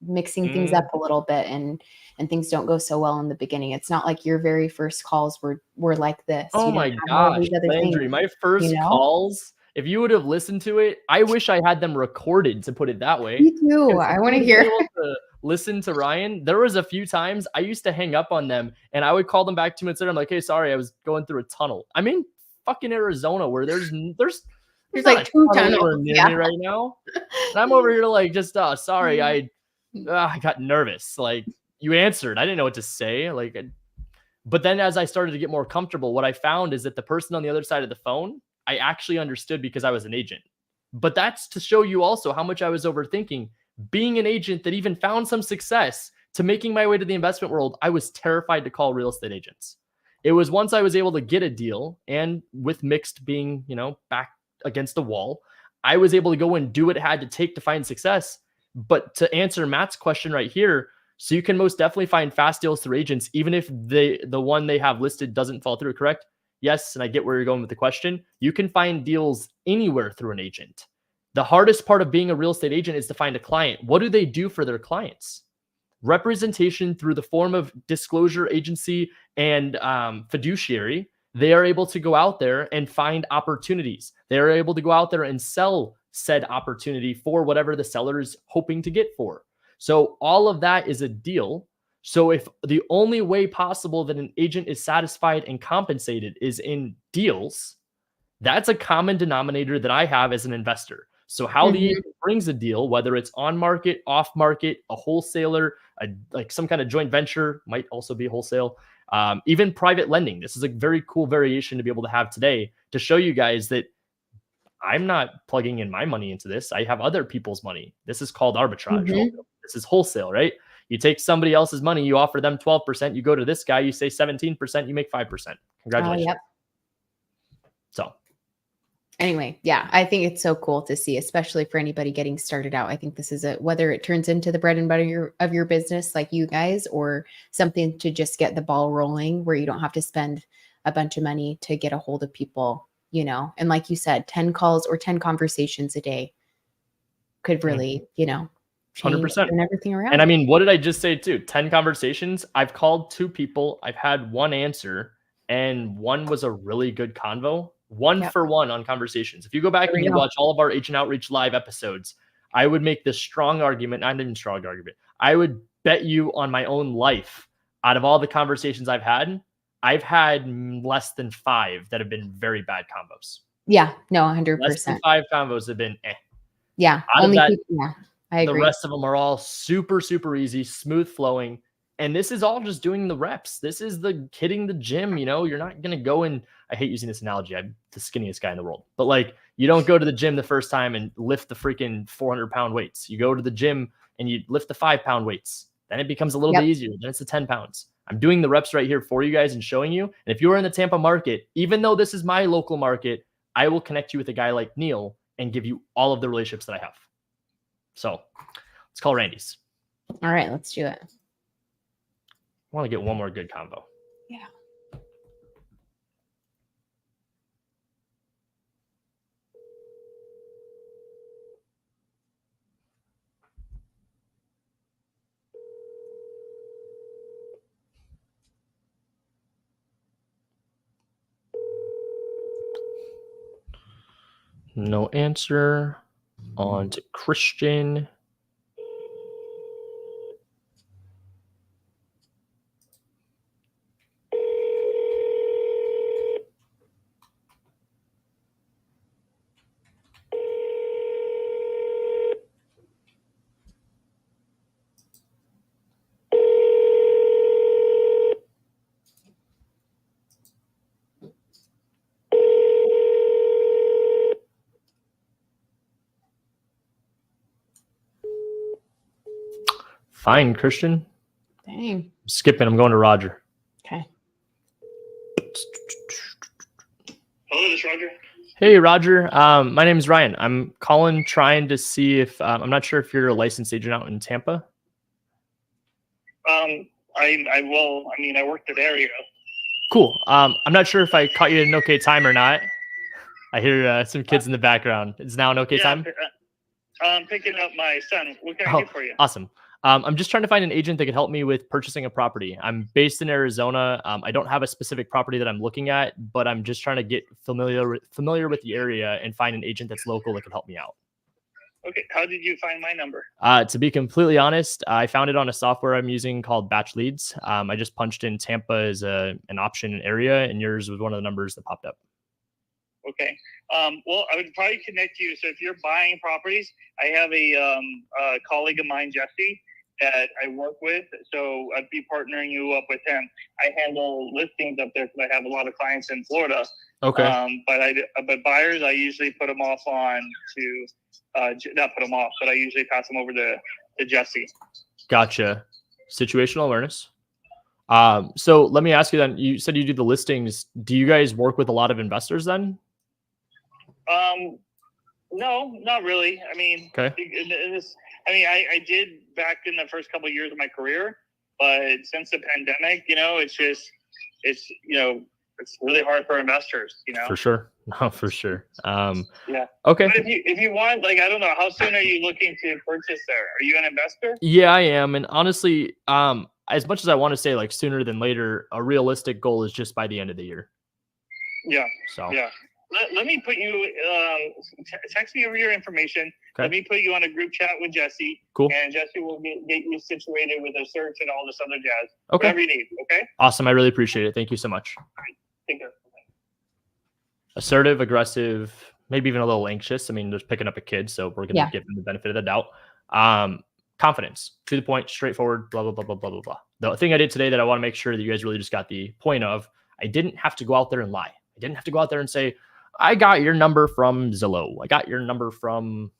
mixing things up a little bit and things don't go so well in the beginning. It's not like your very first calls were like this. Oh You my didn't have all gosh, these other Landry, things, my first you know? calls, if you would have listened to it, I wish I had them recorded, to put it that way. Me too. Because I if want to you hear. were able to listen to Ryan, there was a few times I used to hang up on them and I would call them back 2 minutes later. I'm like, hey, sorry, I was going through a tunnel. I'm in fucking Arizona where there's There's not like a two tunnel anywhere tunnels. near Yeah. me right now. And I'm over here like just sorry, I got nervous. Like you answered. I didn't know what to say. But then as I started to get more comfortable, what I found is that the person on the other side of the phone, I actually understood because I was an agent. But that's to show you also how much I was overthinking. Being an agent that even found some success to making my way to the investment world, I was terrified to call real estate agents. It was once I was able to get a deal, and with mixed being, back against the wall, I was able to go and do what it had to take to find success. But to answer Matt's question right here, so you can most definitely find fast deals through agents, even if the one they have listed doesn't fall through, correct? Yes, and I get where you're going with the question. You can find deals anywhere through an agent. The hardest part of being a real estate agent is to find a client. What do they do for their clients? Representation through the form of disclosure agency and fiduciary. They are able to go out there and find opportunities. They are able to go out there and sell said opportunity for whatever the seller is hoping to get for. So all of that is a deal. So if the only way possible that an agent is satisfied and compensated is in deals, that's a common denominator that I have as an investor. So how the agent brings a deal, whether it's on market, off market, a wholesaler, like some kind of joint venture, might also be wholesale, even private lending. This is a very cool variation to be able to have today to show you guys that I'm not plugging in my money into this. I have other people's money. This is called arbitrage. This is wholesale, right? You take somebody else's money, you offer them 12%, you go to this guy, you say 17%, you make 5%. Congratulations. Yep. So anyway, yeah, I think it's so cool to see, especially for anybody getting started out. I think this is whether it turns into the bread and butter of your business like you guys, or something to just get the ball rolling where you don't have to spend a bunch of money to get a hold of people, and like you said, 10 calls or 10 conversations a day could really, change 100%. and everything around. And I mean, what did I just say too? 10 conversations. I've called 2 people. I've had 1 answer, and 1 was a really good convo. 1 for 1 on conversations. If you go back and you watch all of our Agent Outreach Live episodes, I would make this strong argument, not even strong argument. I would bet you on my own life, out of all the conversations I've had less than 5 that have been very bad combos. Yeah, no, 100%. Less than 5 combos have been Yeah, out only of that, people, yeah, I agree. the rest of them are all super, super easy, smooth flowing. And this is all just doing the reps. This is the hitting the gym. You're not going to go and I hate using this analogy. I'm the skinniest guy in the world, but you don't go to the gym the first time and lift the freaking 400-pound weights. You go to the gym and you lift the 5-pound weights. Then it becomes a little bit easier. Then it's the 10 pounds. I'm doing the reps right here for you guys and showing you. And if you are in the Tampa market, even though this is my local market, I will connect you with a guy like Neil and give you all of the relationships that I have. So let's call Randy's. All right, let's do it. I want to get one more good combo. Yeah. No answer. On to Christian. Fine, Christian. Dang. Skipping. I'm going to Roger. Okay. Hello, this is Roger. Hey, Roger. My name is Ryan. I'm calling trying to see if I'm not sure if you're a licensed agent out in Tampa. I work that area. Cool. I'm not sure if I caught you at an okay time or not. I hear some kids in the background. Is now an okay time? I'm picking up my son. What can I do for you? Awesome. I'm just trying to find an agent that could help me with purchasing a property. I'm based in Arizona. I don't have a specific property that I'm looking at, but I'm just trying to get familiar with the area and find an agent that's local that can help me out. Okay. How did you find my number? To be completely honest, I found it on a software I'm using called Batch Leads. I just punched in Tampa as an option area, and yours was one of the numbers that popped up. Okay. Well, I would probably connect you. So if you're buying properties, I have a colleague of mine, Jesse, that I work with. So I'd be partnering you up with him. I handle listings up there because I have a lot of clients in Florida. Okay. But buyers, I usually put them off on to not put them off, but I usually pass them over to Jesse. Gotcha. Situational awareness. So let me ask you then, you said you do the listings. Do you guys work with a lot of investors then? No, not really. I mean, okay. I did back in the first couple of years of my career, but since the pandemic, it's really hard for investors, For sure. No, for sure. Yeah. Okay. But if you want, I don't know, how soon are you looking to purchase there? Are you an investor? Yeah, I am. And honestly, as much as I want to say sooner than later, a realistic goal is just by the end of the year. Yeah. So yeah. Let me put you, text me over your information. Okay. Let me put you on a group chat with Jesse. Cool. And Jesse will get you situated with a search and all this other jazz. Okay. Whatever you need. Okay. Awesome. I really appreciate it. Thank you so much. All right. Take care. Assertive, aggressive, maybe even a little anxious. I mean, just picking up a kid, so we're going to give them the benefit of the doubt. Confidence, to the point, straightforward, blah, blah, blah, blah, blah, blah, blah. The thing I did today that I want to make sure that you guys really just got the point of, I didn't have to go out there and lie. I didn't have to go out there and say, I got your number from Zillow. I got your number from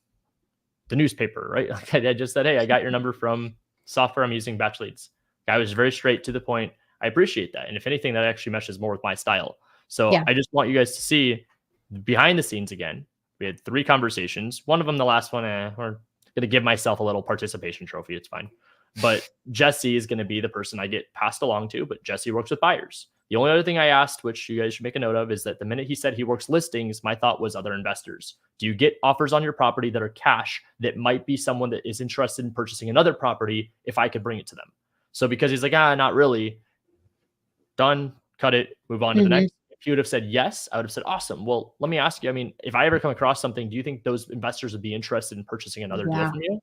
the newspaper, right? I just said, hey, I got your number from software I'm using, Batch Leads. I was very straight to the point. I appreciate that. And if anything, that actually meshes more with my style. So I just want you guys to see behind the scenes again. We had 3 conversations. One of them, the last one, we're going to give myself a little participation trophy. It's fine. But Jesse is going to be the person I get passed along to, but Jesse works with buyers. The only other thing I asked, which you guys should make a note of, is that the minute he said he works listings, my thought was other investors. Do you get offers on your property that are cash that might be someone that is interested in purchasing another property if I could bring it to them? So because he's like, not really. Done, cut it, move on to the next. If he would have said yes, I would have said, awesome. Well, let me ask you, I mean, if I ever come across something, do you think those investors would be interested in purchasing another deal from you?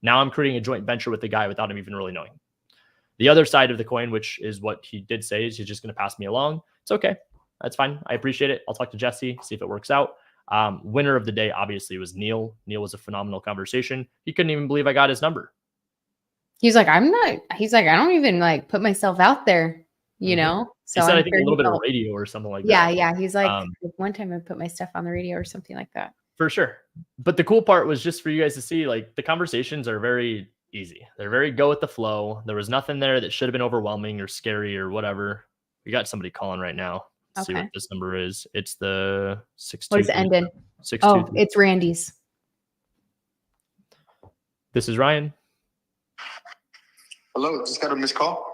Now I'm creating a joint venture with the guy without him even really knowing. The other side of the coin, which is what he did say, is he's just going to pass me along. It's okay. That's fine. I appreciate it. I'll talk to Jesse, see if it works out. Winner of the day, obviously, was Neil. Neil was a phenomenal conversation. He couldn't even believe I got his number. He's like, I don't even put myself out there, you know? So he said, I think a little bit of radio or something like that. Yeah. He's like, one time I put my stuff on the radio or something like that. For sure. But the cool part was just for you guys to see, the conversations are very easy. They're very go with the flow. There was nothing there that should have been overwhelming or scary or whatever. We got somebody calling right now. Let's see what this number is. It's the 623. What is it ended? 623. It's Randy's. This is Ryan. Hello, just got a missed call.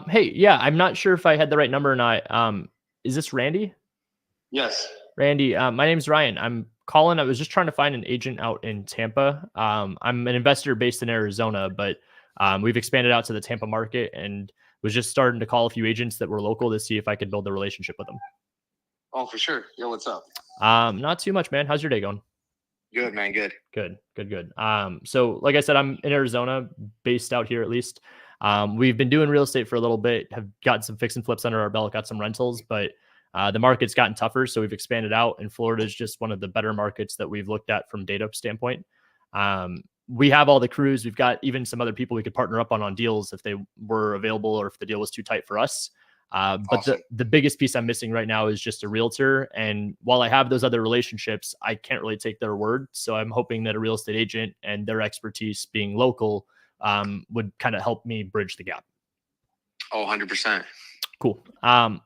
Hey, yeah, I'm not sure if I had the right number or not. Is this Randy? Yes. Randy, my name's Ryan. I'm calling. I was just trying to find an agent out in Tampa. I'm an investor based in Arizona, but we've expanded out to the Tampa market and was just starting to call a few agents that were local to see if I could build a relationship with them. Oh, for sure. Yo, what's up? Not too much, man. How's your day going? Good, man. Good. Good. So like I said, I'm in Arizona, based out here at least. We've been doing real estate for a little bit, have gotten some fix and flips under our belt, got some rentals, but the market's gotten tougher. So we've expanded out, and Florida is just one of the better markets that we've looked at from data standpoint. We have all the crews. We've got even some other people we could partner up on deals if they were available or if the deal was too tight for us. But awesome. the biggest piece I'm missing right now is just a realtor. And while I have those other relationships, I can't really take their word. So I'm hoping that a real estate agent and their expertise being local would kind of help me bridge the gap. Oh, 100%. Cool.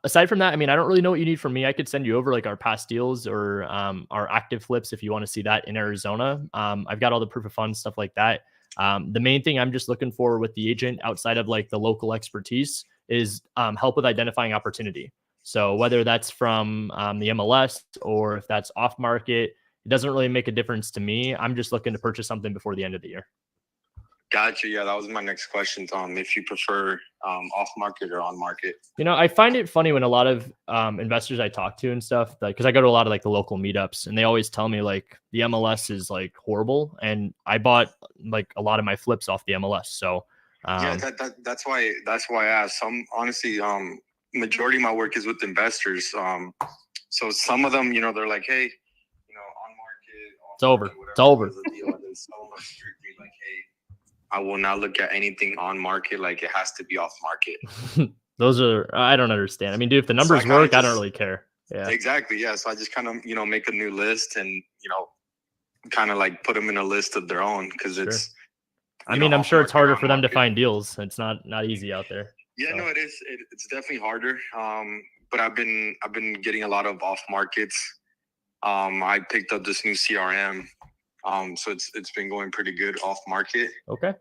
Aside from that, I mean, I don't really know what you need from me. I could send you over like our past deals or our active flips if you want to see that in Arizona. I've got all the proof of funds, stuff like that. The main thing I'm just looking for with the agent outside of like the local expertise is help with identifying opportunity. So whether that's from the MLS or if that's off market, it doesn't really make a difference to me. I'm just looking to purchase something before the end of the year. Gotcha. Yeah, that was my next question, Tom. If you prefer off market or on market. You know, I find it funny when a lot of investors I talk to and stuff, because I go to a lot of like the local meetups, and they always tell me like the MLS is like horrible, and I bought like a lot of my flips off the MLS. So yeah, that's why I asked. Some honestly, majority of my work is with investors. So some of them, you know, they're like, hey, you know, on market, it's over. It's over. And then some of them strictly like, hey, I will not look at anything on market. Like it has to be off market. Those are, I don't understand. I mean, dude, if the numbers work, I don't really care. Yeah, exactly. Yeah. So I just kind of, you know, make a new list and, you know, kind of like put them in a list of their own because it's, I mean, I'm sure it's harder for them to find deals. It's not easy out there. Yeah, so. No, it is. It's definitely harder. But I've been getting a lot of off markets. I picked up this new CRM. So it's been going pretty good off market. Okay.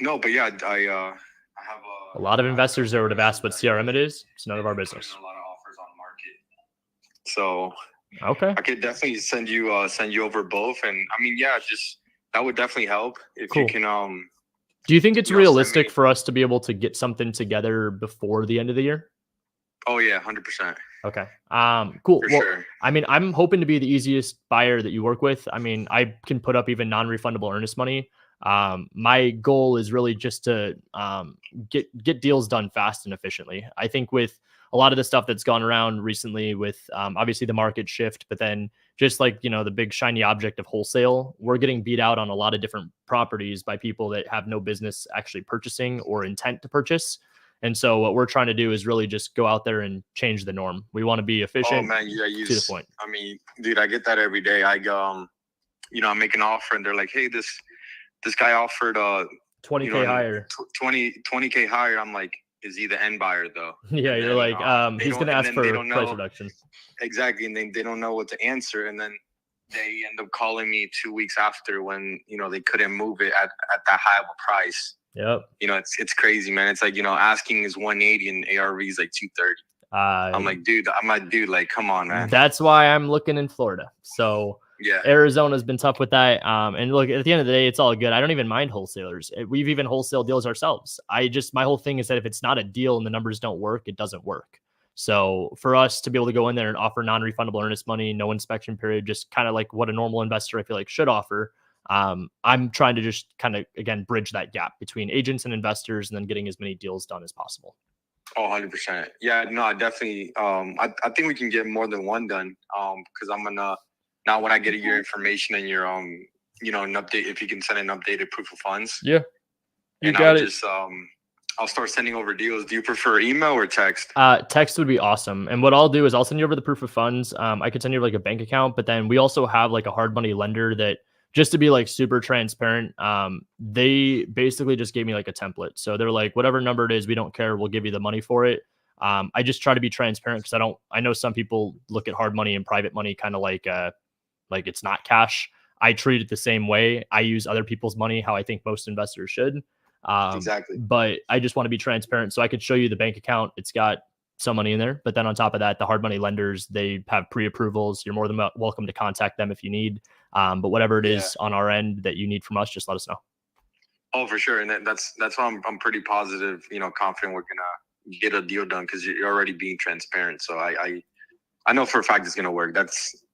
No, but yeah, I have a lot of investors there would have asked what CRM it is. It's none of our business. A lot of offers on market. So okay, I could definitely send you over both. And I mean, yeah, just that would definitely help if you can. Do you think it's realistic for us to be able to get something together before the end of the year? Oh yeah, 100%. Okay. Cool. For well, sure. I mean, I'm hoping to be the easiest buyer that you work with. I mean, I can put up even non-refundable earnest money. My goal is really just to get deals done fast and efficiently. I think with a lot of the stuff that's gone around recently with obviously the market shift, but then just like, you know, the big shiny object of wholesale, we're getting beat out on a lot of different properties by people that have no business actually purchasing or intent to purchase. And so what we're trying to do is really just go out there and change the norm. We want to be efficient. Oh man, yeah, to the point. I mean, dude, I get that every day. I go, you know, I make an offer and they're like, hey, this guy offered 20K higher. 20K higher. I'm like, is he the end buyer though? Yeah, and you're like, he's gonna ask for price reduction. Exactly, and they don't know what to answer, and then they end up calling me 2 weeks after when, you know, they couldn't move it at that high of a price. Yep. You know, it's crazy, man. It's like, you know, asking is 180 and ARV is like 230. I'm like, dude, like, come on, man. That's why I'm looking in Florida. So yeah, Arizona's been tough with that. And look, at the end of the day, it's all good. I don't even mind wholesalers. We've even wholesale deals ourselves. My whole thing is that if it's not a deal and the numbers don't work, it doesn't work. So for us to be able to go in there and offer non-refundable earnest money, no inspection period, just kind of like what a normal investor I feel like should offer. I'm trying to just kind of, again, bridge that gap between agents and investors and then getting as many deals done as possible. Oh, 100%. Yeah, no, I definitely, I think we can get more than one done. Cause I'm gonna, now when I get your information and your, you know, an update, if you can send an updated proof of funds. Yeah. You got it. Just, I'll start sending over deals. Do you prefer email or text? Text would be awesome. And what I'll do is I'll send you over the proof of funds. I could send you like a bank account, but then we also have like a hard money lender that, just to be like super transparent, they basically just gave me like a template. So they're like, whatever number it is, we don't care. We'll give you the money for it. I just try to be transparent because I know some people look at hard money and private money kind of like it's not cash. I treat it the same way. I use other people's money how I think most investors should. Exactly. But I just want to be transparent. So I could show you the bank account. It's got some money in there. But then on top of that, the hard money lenders, they have pre-approvals. You're more than welcome to contact them if you need. But whatever it is on our end that you need from us, just let us know. Oh, for sure. And that's why I'm pretty positive, you know, confident we're going to get a deal done because you're already being transparent. So I know for a fact it's going to work.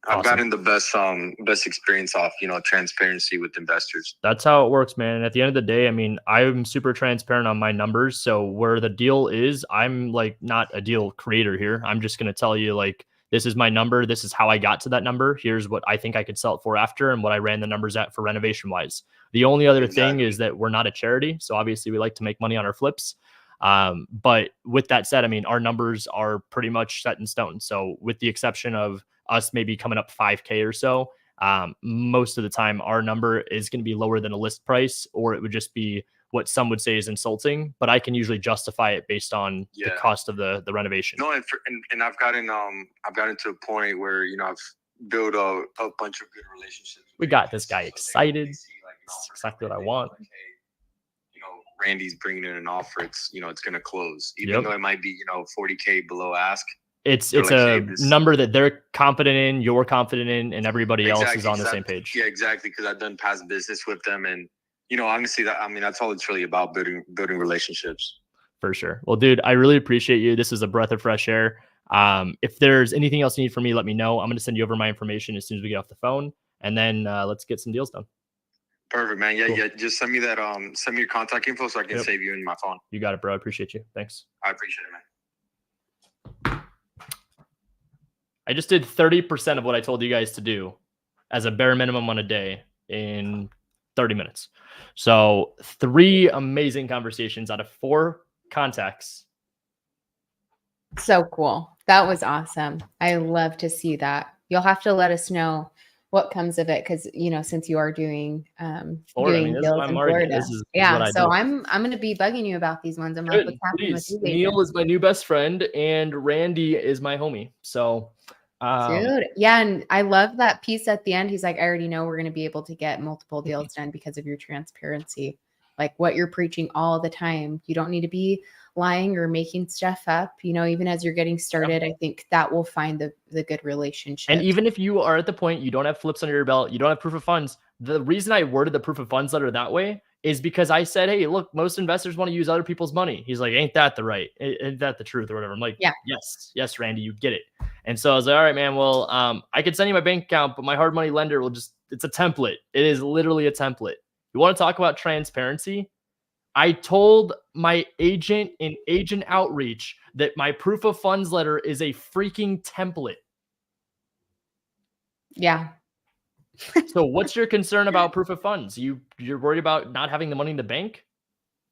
Awesome. I've gotten the best experience off, you know, transparency with investors. That's how it works, man. And at the end of the day, I mean, I'm super transparent on my numbers. So where the deal is, I'm like not a deal creator here. I'm just going to tell you like, this is my number. This is how I got to that number. Here's what I think I could sell it for after and what I ran the numbers at for renovation wise. The only other thing is that we're not a charity. So obviously we like to make money on our flips. But with that said, I mean, our numbers are pretty much set in stone. So with the exception of us maybe coming up 5K or so, most of the time our number is going to be lower than a list price, or it would just be what some would say is insulting, but I can usually justify it based on the cost of the renovation. No, and I've gotten to a point where, you know, I've built a bunch of good relationships. We got this guy excited. That's exactly what I want. Like, hey, you know, Randy's bringing in an offer. It's, you know, it's going to close, even though it might be, you know, 40K below ask. It's like, a number that they're confident in, you're confident in, and everybody else is on the same page. Yeah, exactly. Because I've done past business with them, and you know, honestly, that's all it's really about, building relationships. For sure. Well, dude, I really appreciate you. This is a breath of fresh air. If there's anything else you need from me, let me know. I'm going to send you over my information as soon as we get off the phone, and then let's get some deals done. Perfect, man. Yeah, cool. Just send me that. Send me your contact info so I can save you in my phone. You got it, bro. I appreciate you. Thanks. I appreciate it, man. I just did 30% of what I told you guys to do as a bare minimum on a day in 30 minutes. So 3 amazing conversations out of 4 contacts. So cool. That was awesome. I love to see that. You'll have to let us know what comes of it, because, you know, since you are doing doing deals in Florida. This is so I'm going to be bugging you about these ones. I'm like, what's happening with you? Neil is my new best friend, and Randy is my homie. So dude, yeah, and I love that piece at the end. He's like, I already know we're going to be able to get multiple deals done because of your transparency, like what you're preaching all the time. You don't need to be lying or making stuff up, you know, even as you're getting started. I think that will find the good relationship. And even if you are at the point you don't have flips under your belt, you don't have proof of funds, the reason I worded the proof of funds letter that way is because I said, hey, look, most investors want to use other people's money. He's like, ain't that the truth or whatever? I'm like, yes, Randy, you get it. And so I was like, all right, man, well, I could send you my bank account, but my hard money lender will it's a template. It is literally a template. You want to talk about transparency? I told my agent in agent outreach that my proof of funds letter is a freaking template. Yeah. So what's your concern about proof of funds? You're worried about not having the money in the bank?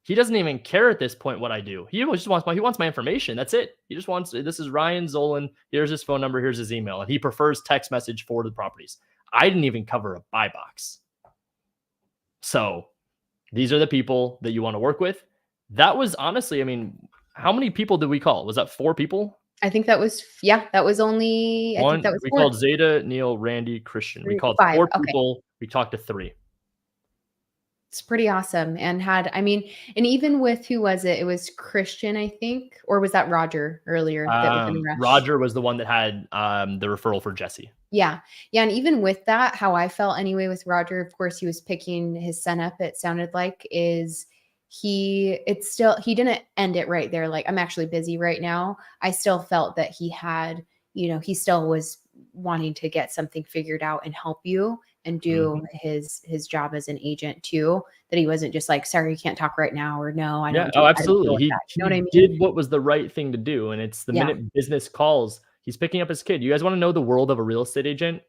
He doesn't even care at this point what I do. He just wants my information. That's it. He just wants, this is Ryan Zolin. Here's his phone number. Here's his email. And he prefers text message for the properties. I didn't even cover a buy box. So these are the people that you want to work with. That was honestly, I mean, how many people did we call? Was that 4 people? I think that was, that was only, I think that was 4. We called Zeta, Neil, Randy, Christian. We called 5. 4 people. Okay. We talked to 3. It's pretty awesome. And and even with, who was it? It was Christian, I think, or was that Roger earlier? Roger was the one that had the referral for Jesse. Yeah. And even with that, how I felt anyway with Roger, of course, he was picking his son up. It sounded like he didn't end it right there. Like, I'm actually busy right now. I still felt that he had, he still was wanting to get something figured out and help you and do his job as an agent too, that he wasn't just like, sorry, you can't talk right now, or no, I don't. Oh, absolutely. He know what I mean? Did what was the right thing to do. And it's the minute business calls, he's picking up his kid. You guys want to know the world of a real estate agent?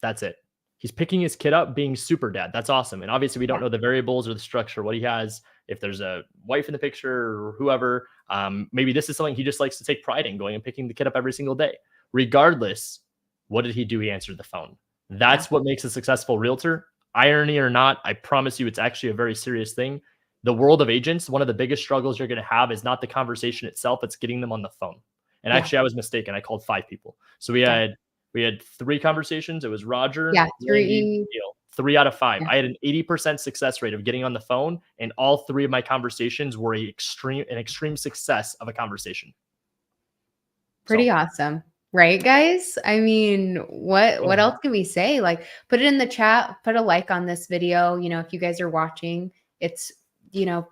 That's it. He's picking his kid up, being super dad. That's awesome. And obviously we don't know the variables or the structure, what he has, if there's a wife in the picture or whoever. Maybe this is something he just likes to take pride in, going and picking the kid up every single day. Regardless, what did he do? He answered the phone. That's what makes a successful realtor. Irony or not, I promise you, it's actually a very serious thing. The world of agents, one of the biggest struggles you're going to have is not the conversation itself, it's getting them on the phone. And actually, I was mistaken. I called 5 people. So we had 3 conversations. It was Roger, 3 out of 5. I had an 80% success rate of getting on the phone, and all 3 of my conversations were an extreme success of a conversation. Pretty awesome. Right, guys? I mean, what else can we say? Like, put it in the chat, put a like on this video. If you guys are watching, it's, a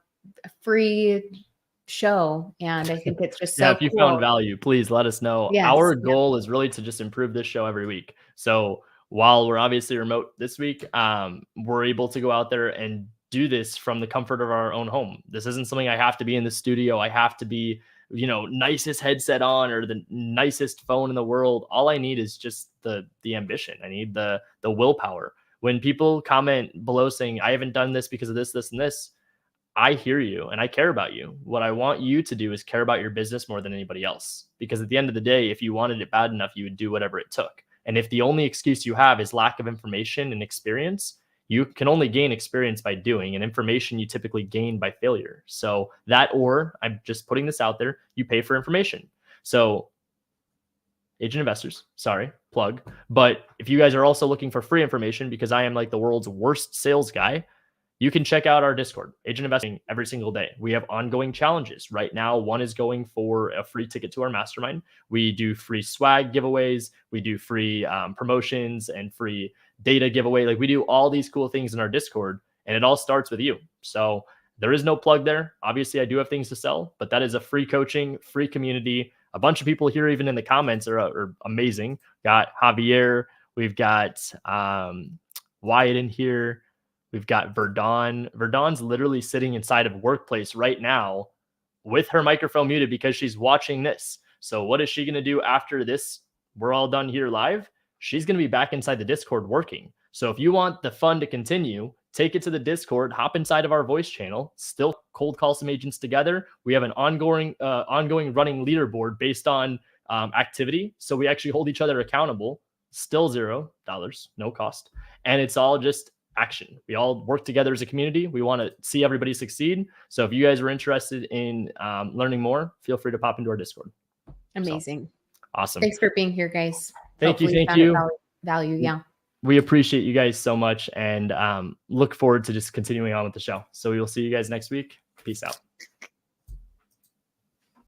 free show. And I think it's just so if you found value, please let us know. Our goal is really to just improve this show every week. So while we're obviously remote this week, we're able to go out there and do this from the comfort of our own home. This isn't something I have to be in the studio. I have to be, nicest headset on or the nicest phone in the world. All I need is just the ambition. I need the willpower. When people comment below saying, I haven't done this because of this, this, and this, I hear you and I care about you. What I want you to do is care about your business more than anybody else. Because at the end of the day, if you wanted it bad enough, you would do whatever it took. And if the only excuse you have is lack of information and experience, you can only gain experience by doing, and information you typically gain by failure. So that, or I'm just putting this out there, you pay for information. So agent investors, sorry, plug. But if you guys are also looking for free information, because I am like the world's worst sales guy, you can check out our Discord, Agent Investing, every single day. We have ongoing challenges. Right now, one is going for a free ticket to our mastermind. We do free swag giveaways. We do free promotions and free data giveaway. Like, we do all these cool things in our Discord, and it all starts with you. So there is no plug there. Obviously, I do have things to sell, but that is a free coaching, free community. A bunch of people here, even in the comments, are amazing. Got Javier. We've got Wyatt in here. We've got Verdon. Verdon's literally sitting inside of Workplace right now with her microphone muted because she's watching this. So what is she going to do after this? We're all done here live. She's going to be back inside the Discord working. So if you want the fun to continue, take it to the Discord, hop inside of our voice channel, still cold call some agents together. We have an ongoing running leaderboard based on activity. So we actually hold each other accountable, still $0, no cost. And it's all just action. We all work together as a community. We want to see everybody succeed. So if you guys are interested in learning more, feel free to pop into our Discord. Amazing. So, awesome. Thanks for being here, guys. Thank Hopefully you. Value. Yeah. We appreciate you guys so much, and look forward to just continuing on with the show. So we will see you guys next week. Peace out.